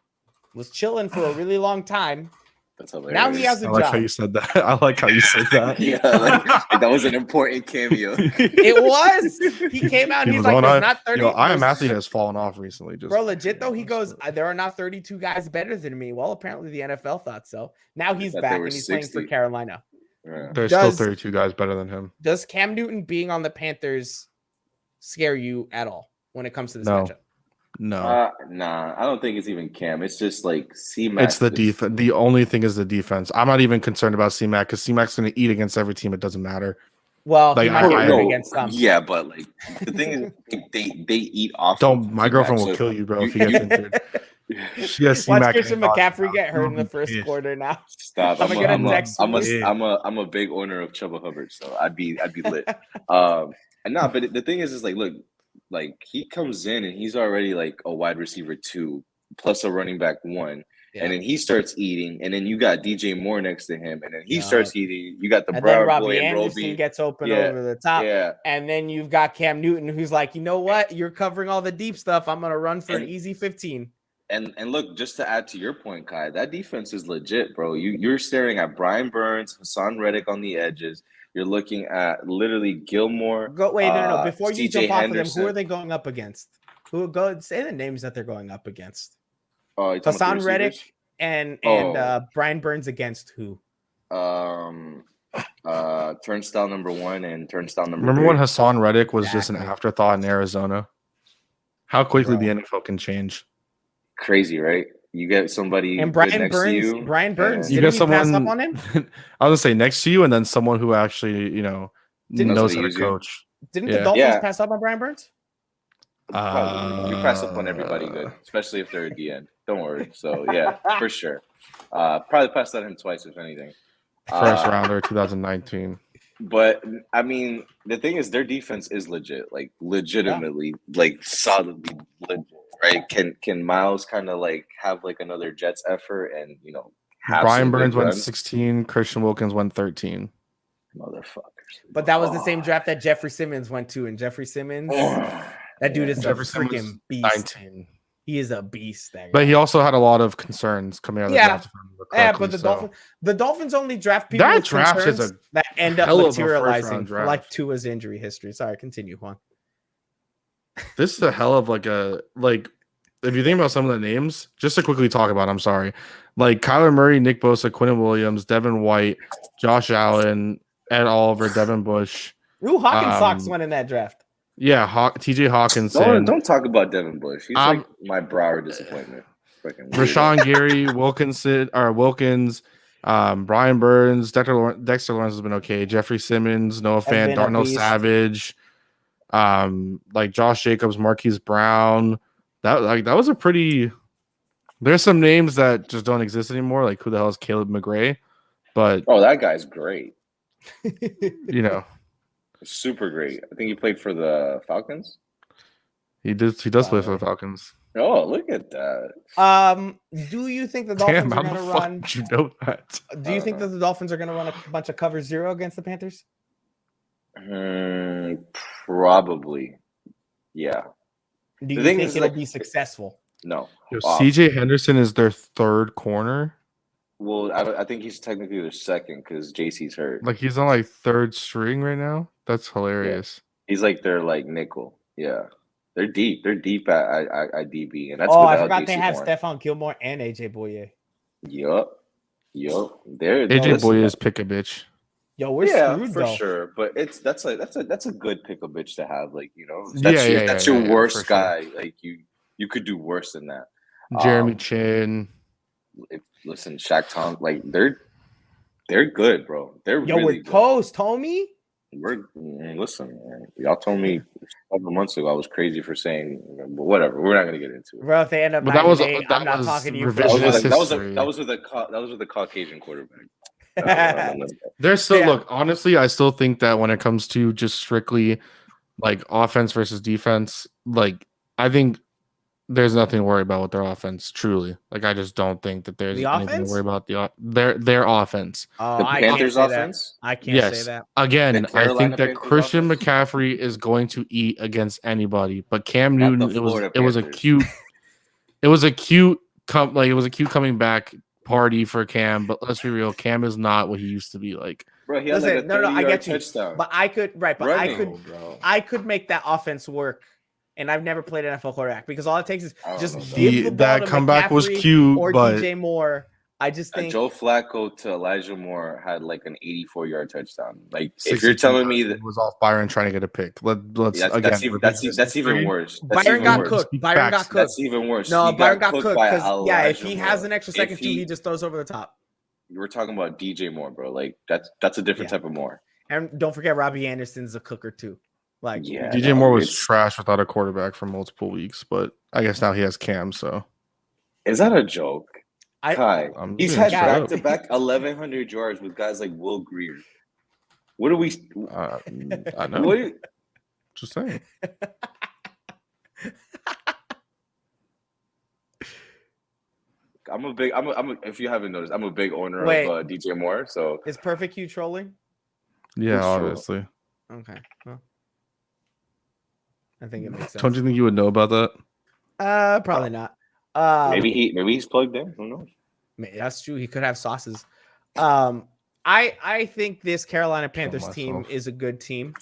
was chilling for a really long time. That's hilarious. Now he has a job. I like how you said that. I like how you said that. Yeah, like, that was an important cameo. It was. He came out and he's like, there's not 30. I Am Athlete has fallen off recently. Bro, legit though, he goes, there are not 32 guys better than me. Well, apparently the NFL thought so. Now he's back and he's 60. Playing for Carolina. Yeah. There's still Does 32 guys better than him. does Cam Newton being on the Panthers scare you at all when it comes to this No. matchup? No. Nah, I don't think it's even Cam. It's just like C-Mac. It's the defense. The only thing is the defense. I'm not even concerned about C-Mac because C-Mac's going to eat against every team. It doesn't matter. Well, Like, he might get I- hurt I- against some. Yeah, but like the thing is, they eat off. Don't. of My C-Mac, girlfriend will so kill you, bro, if he you- gets injured. She has Watch C-Mac. Christian and Dodge McCaffrey now. get hurt in the She'll first be pissed. quarter now. Stop. I'm gonna text you. I'm a big owner of Chuba Hubbard, so I'd be lit. And nah, but the thing is like, look, like he comes in and he's already like a wide receiver 2 plus a running back 1. Yeah. And then he starts eating, and then you got DJ Moore next to him, and then he Yeah. starts eating. You got the And then Brown Robbie boy and Anderson Roby. gets open Yeah, over the top. Yeah, And then you've got Cam Newton, who's like, you know what? You're covering all the deep stuff. I'm gonna run for an And- easy 15. and look, just to add to your point, Kai, that defense is legit, bro. You're staring at Brian Burns, Hassan Reddick on the edges. You're looking at literally Gilmore. No. Before you CJ jump off of them, Henderson. who are they going up against? Say the names that they're going up against. Oh, you talking about Hassan the Reddick receivers? and Oh. Brian Burns against who? Turnstile number 1 and turnstile number Remember 3. when Hassan Reddick was just an Exactly. afterthought in Arizona? How quickly Bro. the NFL can change. Crazy, right? You get somebody And good Brian next to Burns. you. Brian Burns. and- You Didn't get he pass someone. up on him? I was gonna say next to you, and then someone who actually, Didn't knows he how to use you? coach. Didn't Yeah. the Dolphins Yeah. pass up on Brian Burns? Probably. We pass up on everybody good, especially if they're at the end. Don't worry. So yeah, for sure. Probably passed on him twice, if anything. First rounder, 2019. But I mean, the thing is, their defense is legit, like legitimately, like solidly legit, right? Can Miles kind of like have like another Jets effort and have Brian some good Burns went runs? 16. Christian Wilkins went 13. Motherfuckers. But that was the same draft that Jeffrey Simmons went to, and Jeffrey Simmons, that dude is a Jeffrey Simmons, freaking beast. 19. He is a beast. That guy. But he also had a lot of concerns coming out of the Yeah. draft. if I remember Yeah, correctly, but the Dolphins only draft people That with draft is concerns a that end up hell of a materializing first-round draft. like Tua's injury history. Sorry, continue, Juan. This is a hell of if you think about some of the names, just to quickly talk about, I'm sorry. Like Kyler Murray, Nick Bosa, Quentin Williams, Devin White, Josh Allen, Ed Oliver, Devin Bush. Ooh, Hawkins Sox went in that draft. Yeah, TJ Hawkinson. Don't talk about Devin Bush. He's like my Broward disappointment. Freaking weirdo. Rashawn Gary, Wilkins, Brian Burns, Dexter Lawrence has been okay. Jeffrey Simmons, Noah Fant, been a Darnell beast. Savage, like Josh Jacobs, Marquise Brown. That was a pretty. There's some names that just don't exist anymore. Like who the hell is Caleb McRae? But Oh, that guy's great. Super great. I think he played for the Falcons. He does play for the Falcons. Oh, look at that. Do you think the Damn, Dolphins how are the going to fuck run? did you know that? Do you think that the Dolphins are going to run a bunch of cover 0 against the Panthers? Probably. Yeah. Do you thing think is, it'll like, be successful? No. CJ Henderson is their third corner. Well, I think he's technically their second because JC's hurt. Like he's on like third string right now. That's hilarious. He's like their like nickel. Yeah. They're deep. They're deep at DB. And that's Oh, I without forgot they JC have Horn. Stephon Gilmore and AJ Boye. Yup. They're AJ listen, Boye is pick a bitch. Yo, we're yeah, screwed for though. sure. But that's a good pickle bitch to have. Like, that's your yeah, worst for sure. guy. Like you could do worse than that. Jeremy Chin. Listen, Shaq Tom, like they're good, bro. They're Yo, really with good. Post, homie. Listen, man, y'all told me a couple months ago I was crazy for saying, but whatever. We're not gonna get into it. Bro, if they end up But that was 9-8, I'm not was talking to you. That was revisionist with history. that was with a Caucasian quarterback. There's still Yeah. look, honestly, I still think that when it comes to just strictly like offense versus defense, like I think there's nothing to worry about with their offense, truly. Like I just don't think that there's The anything offense? to worry about their offense. Oh, The I can't Panthers say that. offense. I can't Yes. say that. Again, The I think Carolina that Panthers Christian offense? McCaffrey is going to eat against anybody, but Cam Not Newton, the it was Florida a Panthers. cute, it was a cute coming back party for Cam. But let's be real, Cam is not what he used to be like. Bro, he had Listen, like a no, I 30-yard get you. touchdown. But I could, Running. I could make that offense work. And I've never played NFL quarterback because all it takes is I don't just know, give the ball That to comeback was McCaffrey cute, or but DJ Moore I just think Joe Flacco to Elijah Moore had like an 84-yard touchdown. Like, if 62 you're telling me yards. that It was off Byron trying to get a pick. Let's that's, again. that's even worse. That's Byron even got worse. cooked. Speak Byron got facts. cooked. That's even worse. No, He Byron got cooked cooked by because if he Elijah has Moore. an extra second too, he just throws over the top. You were talking about DJ Moore, bro. Like that's a different type of Moore. And don't forget, Robbie Anderson's a cooker too. Like, Yeah, DJ Moore was trash without a quarterback for multiple weeks, but I guess now he has Cam. So is that a joke? Kai, he's had straight up. back-to-back 1,100 yards with guys like Will Greer. What are we? I know. What Just saying. if you haven't noticed, I'm a big owner of DJ Moore. So is Perfect Q trolling? Yeah, obviously. Okay. Well, I think it makes sense. Don't you think you would know about that? Probably not. Maybe he's plugged in. Who knows? That's true. He could have sauces. I think this Carolina Panthers team is a good team.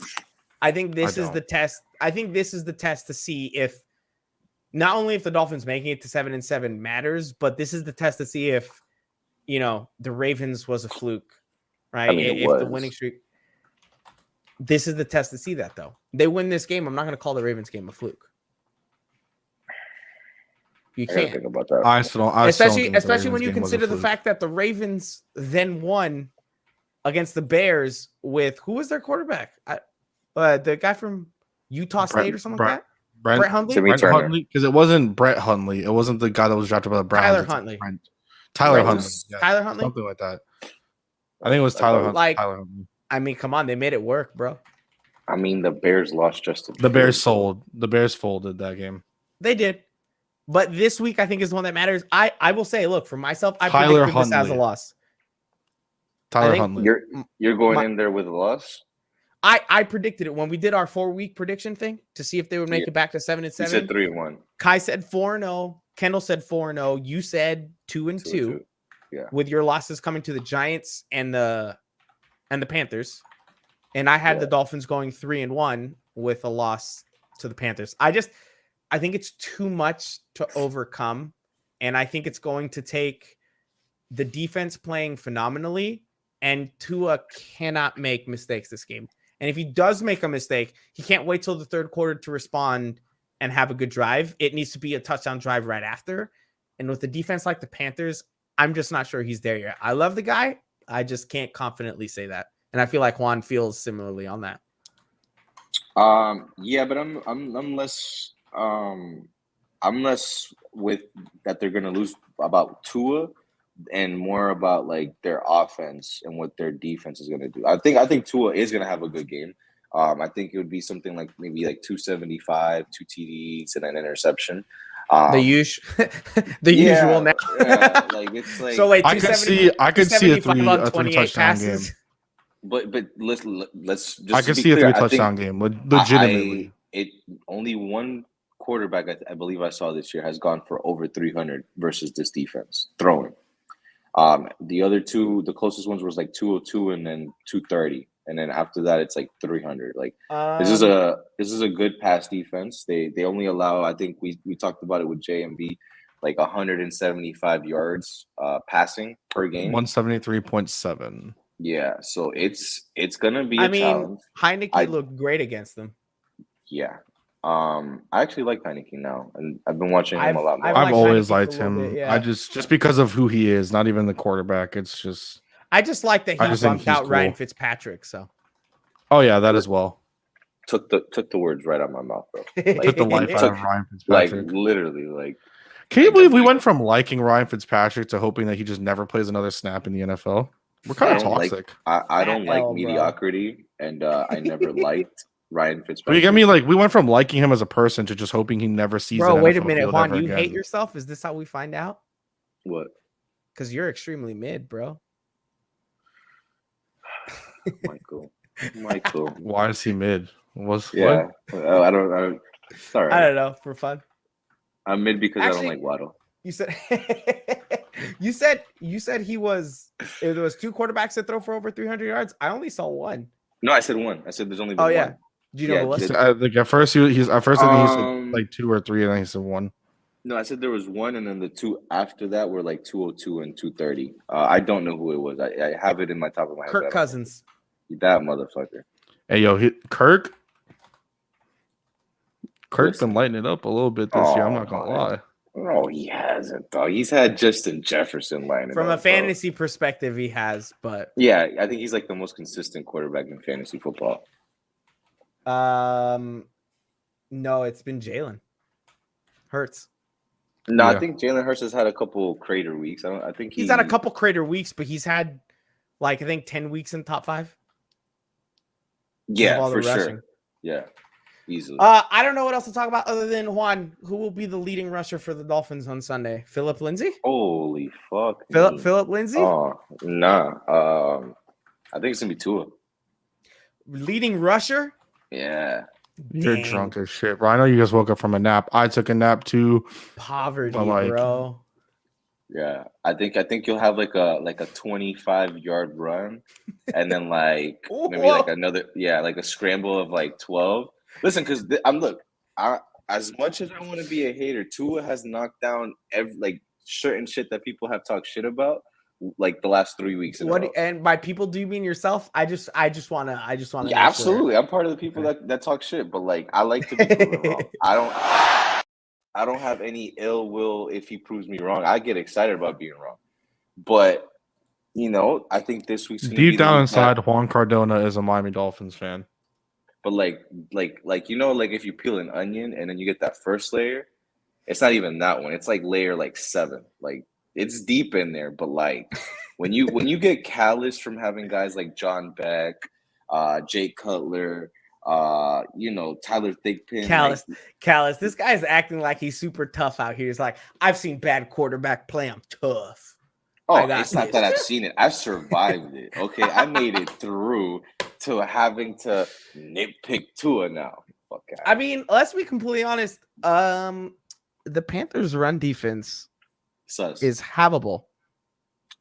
I think this is the test. I think this is the test to see if not only if the Dolphins making it to 7-7 matters, but this is the test to see if the Ravens was a fluke, right? I mean, if the winning streak. This is the test to see that though. They win this game. I'm not going to call the Ravens game a fluke. You can't think about that. I still don't especially when you consider the fact that the Ravens then won against the Bears with who was their quarterback? The guy from Utah State or something like that. Brett Hundley. Because it wasn't Brett Hundley. It wasn't the guy that was drafted by the Browns. Tyler Huntley. Tyler Huntley. Yeah. Tyler Huntley. Something like that. I think it was Tyler Huntley. Tyler Huntley. I mean, come on, they made it work, bro. I mean, the Bears lost just the Bears sold. The Bears folded that game. They did. But this week, I think, is the one that matters. I will say, look, for myself, I predicted this as a loss. Tyler Huntley. You're going in there with a loss? I predicted it when we did our 4-week prediction thing to see if they would make it back to 7-7. You said 3-1. Kai said 4-0. Kendall said 4-0. You said 2-2. Yeah. With your losses coming to the Giants and the Panthers. And I had the Dolphins going 3-1 with a loss to the Panthers. I think it's too much to overcome. And I think it's going to take the defense playing phenomenally. And Tua cannot make mistakes this game. And if he does make a mistake, he can't wait till the third quarter to respond and have a good drive. It needs to be a touchdown drive right after. And with the defense like the Panthers, I'm just not sure he's there yet. I love the guy. I just can't confidently say that. And I feel like Juan feels similarly on that. Yeah, but I'm less with that they're gonna lose about Tua and more about like their offense and what their defense is gonna do. I think Tua is gonna have a good game. I think it would be something like maybe like 275, 2 TDs and an interception. The usual now. Like it's like so wait, I could see a 3 touchdown game. But let's just I could see a 3 touchdown game legitimately. Only one quarterback I believe I saw this year has gone for over 300 versus this defense throwing. The other two, the closest ones was like 202 and then 230, and then after that it's like 300. Like this is a good pass defense. They only allow, I think we talked about it with JMV, like 175 yards passing per game. 173.7. Yeah, so it's gonna be a challenge. Heineke looked great against them. Yeah. I actually like Heineke now, and I've been watching him a lot more. I've always liked him. Bit, yeah. I just because of who he is, not even the quarterback. It's just I just like that he bumped out Ryan Fitzpatrick. So, oh yeah, that as well. Took the words right out of my mouth, bro. Like, took the life out of Ryan Fitzpatrick. Like literally, like. Can you believe we went from liking Ryan Fitzpatrick to hoping that he just never plays another snap in the NFL? We're kind of toxic. I don't like mediocrity, and I never liked Ryan Fitzpatrick. But you get me? Like we went from liking him as a person to just hoping he never sees. Bro, wait a minute, Juan. You hate yourself? Is this how we find out? What? Because you're extremely mid, bro. Michael. Why is he mid? What? I don't. Sorry. I don't know. For fun. I'm mid because I don't like Waddle. You said you said he was. There was 2 quarterbacks that throw for over 300 yards. I only saw 1. No, I said 1. I said there's only been 1. Do you know what? Like at first I think he said like 2 or 3, and then he said 1. No, I said there was one, and then the two after that were like 202 and 230. I don't know who it was. I have it in my top of my head. Kirk Cousins. That motherfucker. Hey, yo, Kirk's Listen. been lighting it up a little bit this year. I'm not gonna lie. No, he hasn't, though. He's had Justin Jefferson lining From up, a fantasy perspective, he has, but yeah, I think he's like the most consistent quarterback in fantasy football. no, it's been Jalen Hurts. No, Yeah. I think Jalen Hurts has had a couple crater weeks. I think He's had a couple crater weeks, but he's had like I think 10 weeks in top 5. Yeah, all the for sure. rushing. Yeah, easily. I don't know what else to talk about other than Juan. Who will be the leading rusher for the Dolphins on Sunday? Philip Lindsay? Holy fuck. Philip Lindsay? Oh, nah. I think it's gonna be Tua. Leading rusher? Yeah. You're Dang. drunk as shit, bro. I know you just woke up from a nap. I took a nap too. Poverty, But, like, bro. Yeah. I think you'll have like a 25-yard run and then like maybe like another like a scramble of like 12. Listen, because as much as I want to be a hater, Tua has knocked down like certain shit that people have talked shit about like the last 3 weeks. And by people, do you mean yourself? I just want to. Yeah, absolutely. Sure. I'm part of the people that talk shit, but like I like to be proven wrong. I don't have any ill will if he proves me wrong. I get excited about being wrong, but I think this week's deep down inside, Juan Cardona is a Miami Dolphins fan. But like if you peel an onion and then you get that first layer, it's not even that one. It's like layer like 7. Like it's deep in there. But like when you get callous from having guys like John Beck, Jake Cutler, Tyler Thigpen. Callous. This guy's acting like he's super tough out here. He's like, I've seen bad quarterback play. I'm tough. Oh, it's not that I've seen it. I've survived it. Okay, I made it through to having to nitpick Tua now. Okay. I mean, let's be completely honest. The Panthers' run defense is havable.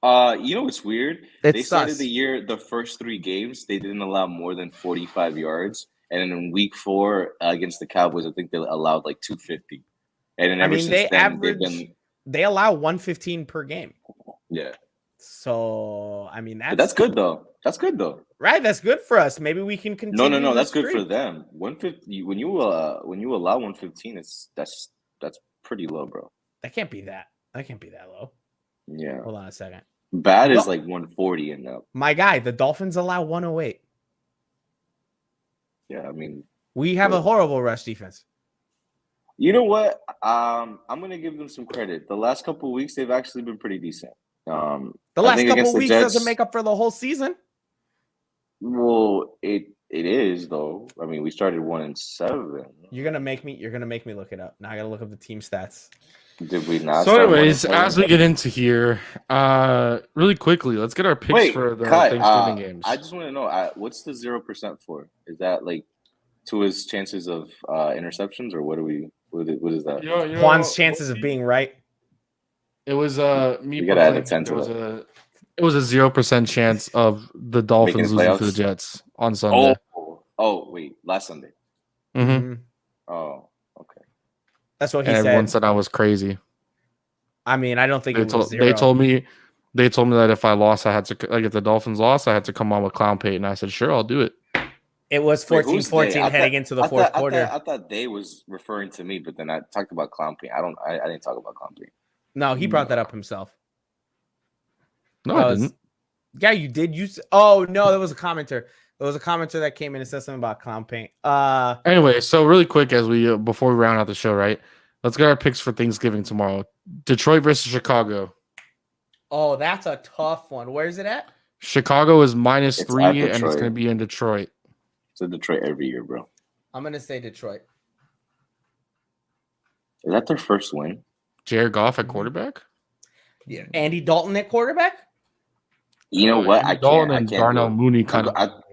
What's weird? They started the year, the first 3 games, they didn't allow more than 45 yards. And then in week 4 against the Cowboys, I think they allowed like 250. And then ever since then, they allow 115 per game. Yeah. So I mean that's good though. That's good though. Right. That's good for us. Maybe we can continue. No. That's good for them. 150. When you allow 115, that's pretty low, bro. That can't be that. That can't be that low. Yeah. Hold on a second. Bad is like 140 and up. My guy, the Dolphins allow 108. Yeah, I mean, we have a horrible rush defense. You know what? I'm gonna give them some credit. The last couple of weeks, they've actually been pretty decent. The last couple of weeks doesn't make up for the whole season. Well, it is though. I mean, we started 1-7. You're gonna make me look it up. Now I gotta look up the team stats. Did we not? So, anyways, as we get into here, really quickly, let's get our picks for the Thanksgiving games. I just want to know what's the 0% for? Is that like Tua's chances of interceptions, or what are we? What is that? Juan's chances of being right. It was me. You gotta add a 10 to it. It was a 0% chance of the Dolphins losing to the Jets on Sunday. Oh, wait, last Sunday. Mm-hmm. Oh, okay. That's what he said. Everyone said I was crazy. I mean, I don't think it was 0. They told me that if I lost, I had to if the Dolphins lost, I had to come on with Clown Pate, and I said, sure, I'll do it. It was 14-14 heading into the fourth quarter. I thought they was referring to me, but then I talked about Clown Pate. I didn't talk about Clown Pate. No, he brought that up himself. No, I didn't. Yeah, you did. Oh no, there was a commenter. There was a commenter that came in and said something about Clown Paint. Anyway, so really quick as we before we round out the show, right? Let's get our picks for Thanksgiving tomorrow. Detroit versus Chicago. Oh, that's a tough one. Where is it at? Chicago is -3, and it's going to be in Detroit. It's in Detroit every year, bro. I'm going to say Detroit. Is that their first win? Jared Goff at quarterback? Yeah. Andy Dalton at quarterback? You know what? I can't. Darnell Mooney kind of.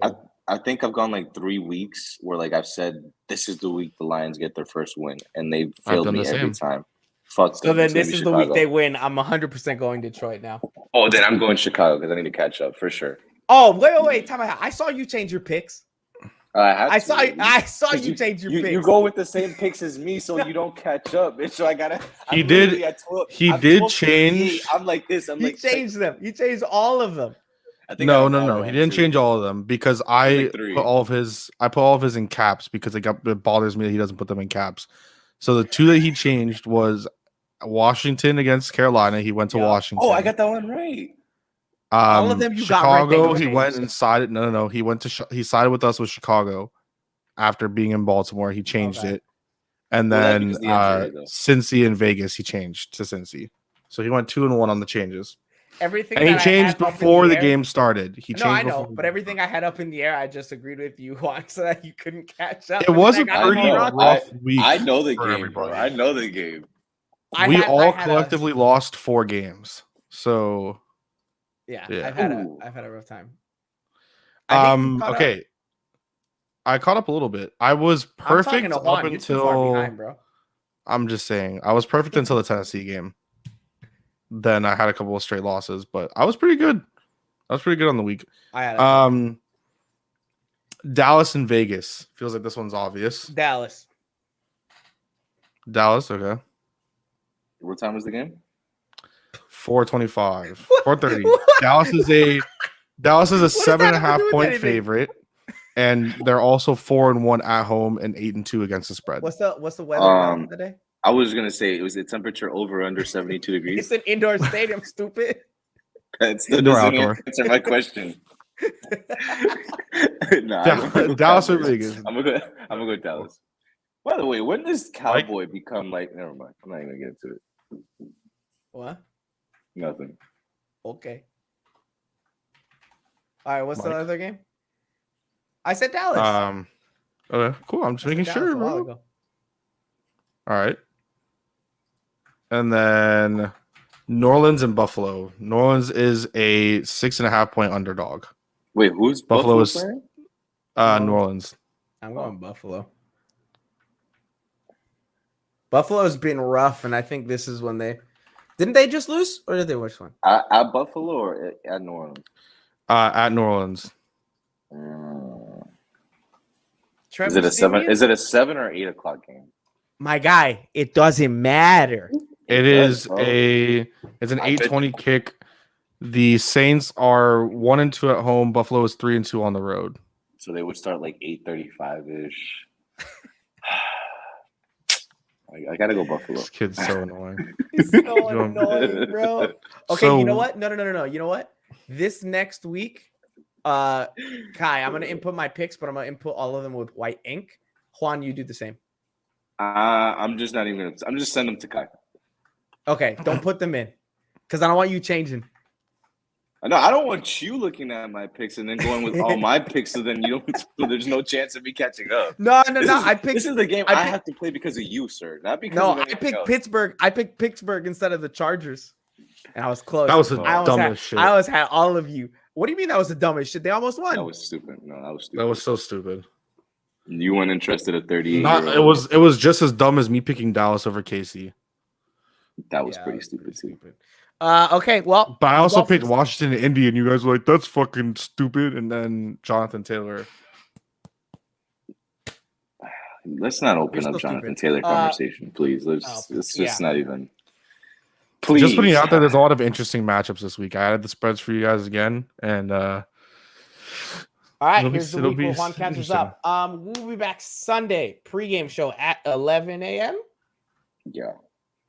I think I've gone like 3 weeks where like I've said this is the week the Lions get their first win, and they've failed me every time. Fuck. So then this is the week they win. I'm 100% going Detroit now. Oh, then I'm going Chicago because I need to catch up for sure. Oh, wait. Time out. I saw you change your picks. I saw you change your picks. You go with the same picks as me, so you don't catch up. Bitch. So I gotta. He did change. I'm like this. He changed them. He changed all of them. I think I got them all No. wrong, He didn't too. change all of them because I like 3. put all of his in caps because it bothers me that he doesn't put them in caps. So the 2 that he changed was Washington against Carolina. He went to Washington. Oh, I got that one right. All of them you Chicago, got right. he went and sided. No. He sided with us with Chicago after being in Baltimore. He changed it. And then because the injury, Cincy and Vegas, he changed to Cincy. So he went 2-1 on the changes. Everything and he that I changed had before up in the air, game started. He changed. No, I know, but everything I had up in the air, I just agreed with you on so that you couldn't catch up. It was a pretty rough week. I know the game, everybody. bro. I know the game. We all collectively lost 4 games. So yeah. I've had a rough time. Okay. I caught up a little bit. I was perfect up until behind, bro. I'm just saying. I was perfect until the Tennessee game. Then I had a couple of straight losses, but I was pretty good. I was pretty good on the week. Dallas and Vegas. Feels like this one's obvious. Dallas, okay. What time was the game? 4:25. 4:30. Dallas is a 7.5 point favorite. And they're also 4-1 at home and 8-2 against the spread. What's the weather today? I was gonna say it was the temperature over under 72 degrees. It's an indoor stadium, stupid. That's indoor outdoor. Answer my question. Dallas or Vegas. I'm gonna go with Dallas. By the way, when does Cowboy become like? Never mind. I'm not even gonna get into it. What? Nothing. Okay. All right. What's the other game? I said Dallas. Okay, cool. I'm just making sure, bro. All right. And then New Orleans and Buffalo. New Orleans is a 6.5 point underdog. Wait, who's Buffalo? Is playing? New Orleans. I'm going Buffalo. Buffalo's been rough, and I think this is when didn't they just lose, or did they which one? At Buffalo or at New Orleans? At New Orleans. Is it a 7? Is it a 7 or 8 o'clock game? My guy, it doesn't matter. It's an 8:20 kick. The Saints are 1-2 at home. Buffalo is 3-2 on the road. So they would start like 8:35 ish. I gotta go Buffalo. This kid's so annoying. He's so annoying, bro. Okay, you know what? No. You know what? This next week, Kai, I'm gonna input my picks, but I'm gonna input all of them with white ink. Juan, you do the same. I'm just not even gonna. I'm just sending them to Kai. Okay, don't put them in, because I don't want you changing. No, I don't want you looking at my picks and then going with all my picks, so then you don't. There's no chance of me catching up. No. This is the game I have to play because of you, sir. Not because. No, of I picked else. Pittsburgh. I picked Pittsburgh instead of the Chargers, and I was close. That was the dumbest shit. I always had all of you. What do you mean that was the dumbest shit? They almost won. That was stupid. No, that was stupid. That was so stupid. You weren't interested at 38. It was just as dumb as me picking Dallas over KC. That was pretty stupid too. Okay, well, but I also picked Washington and Indy, and you guys were like, "That's fucking stupid." And then Jonathan Taylor. Let's not open up Jonathan Taylor conversation, please. Let's just not even. Please. Just putting it out there, there's a lot of interesting matchups this week. I added the spreads for you guys again, and all right, here's the week where Juan catches up. We'll be back Sunday pregame show at 11 a.m. Yeah,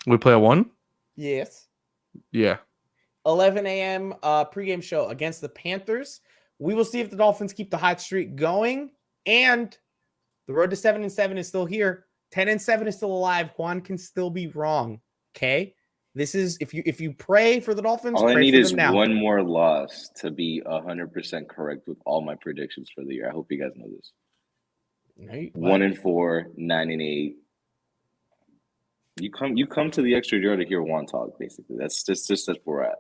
we play at 1. Yes. Yeah. 11 a.m. Pregame show against the Panthers. We will see if the Dolphins keep the hot streak going, and the road to 7-7 is still here. 10-7 is still alive. Juan can still be wrong. Okay. This is if you pray for the Dolphins. All I need is one more loss to be 100% correct with all my predictions for the year. I hope you guys know this. 1-4, 9-8. You come to the extra yard to hear Juan talk. Basically, that's where we're at.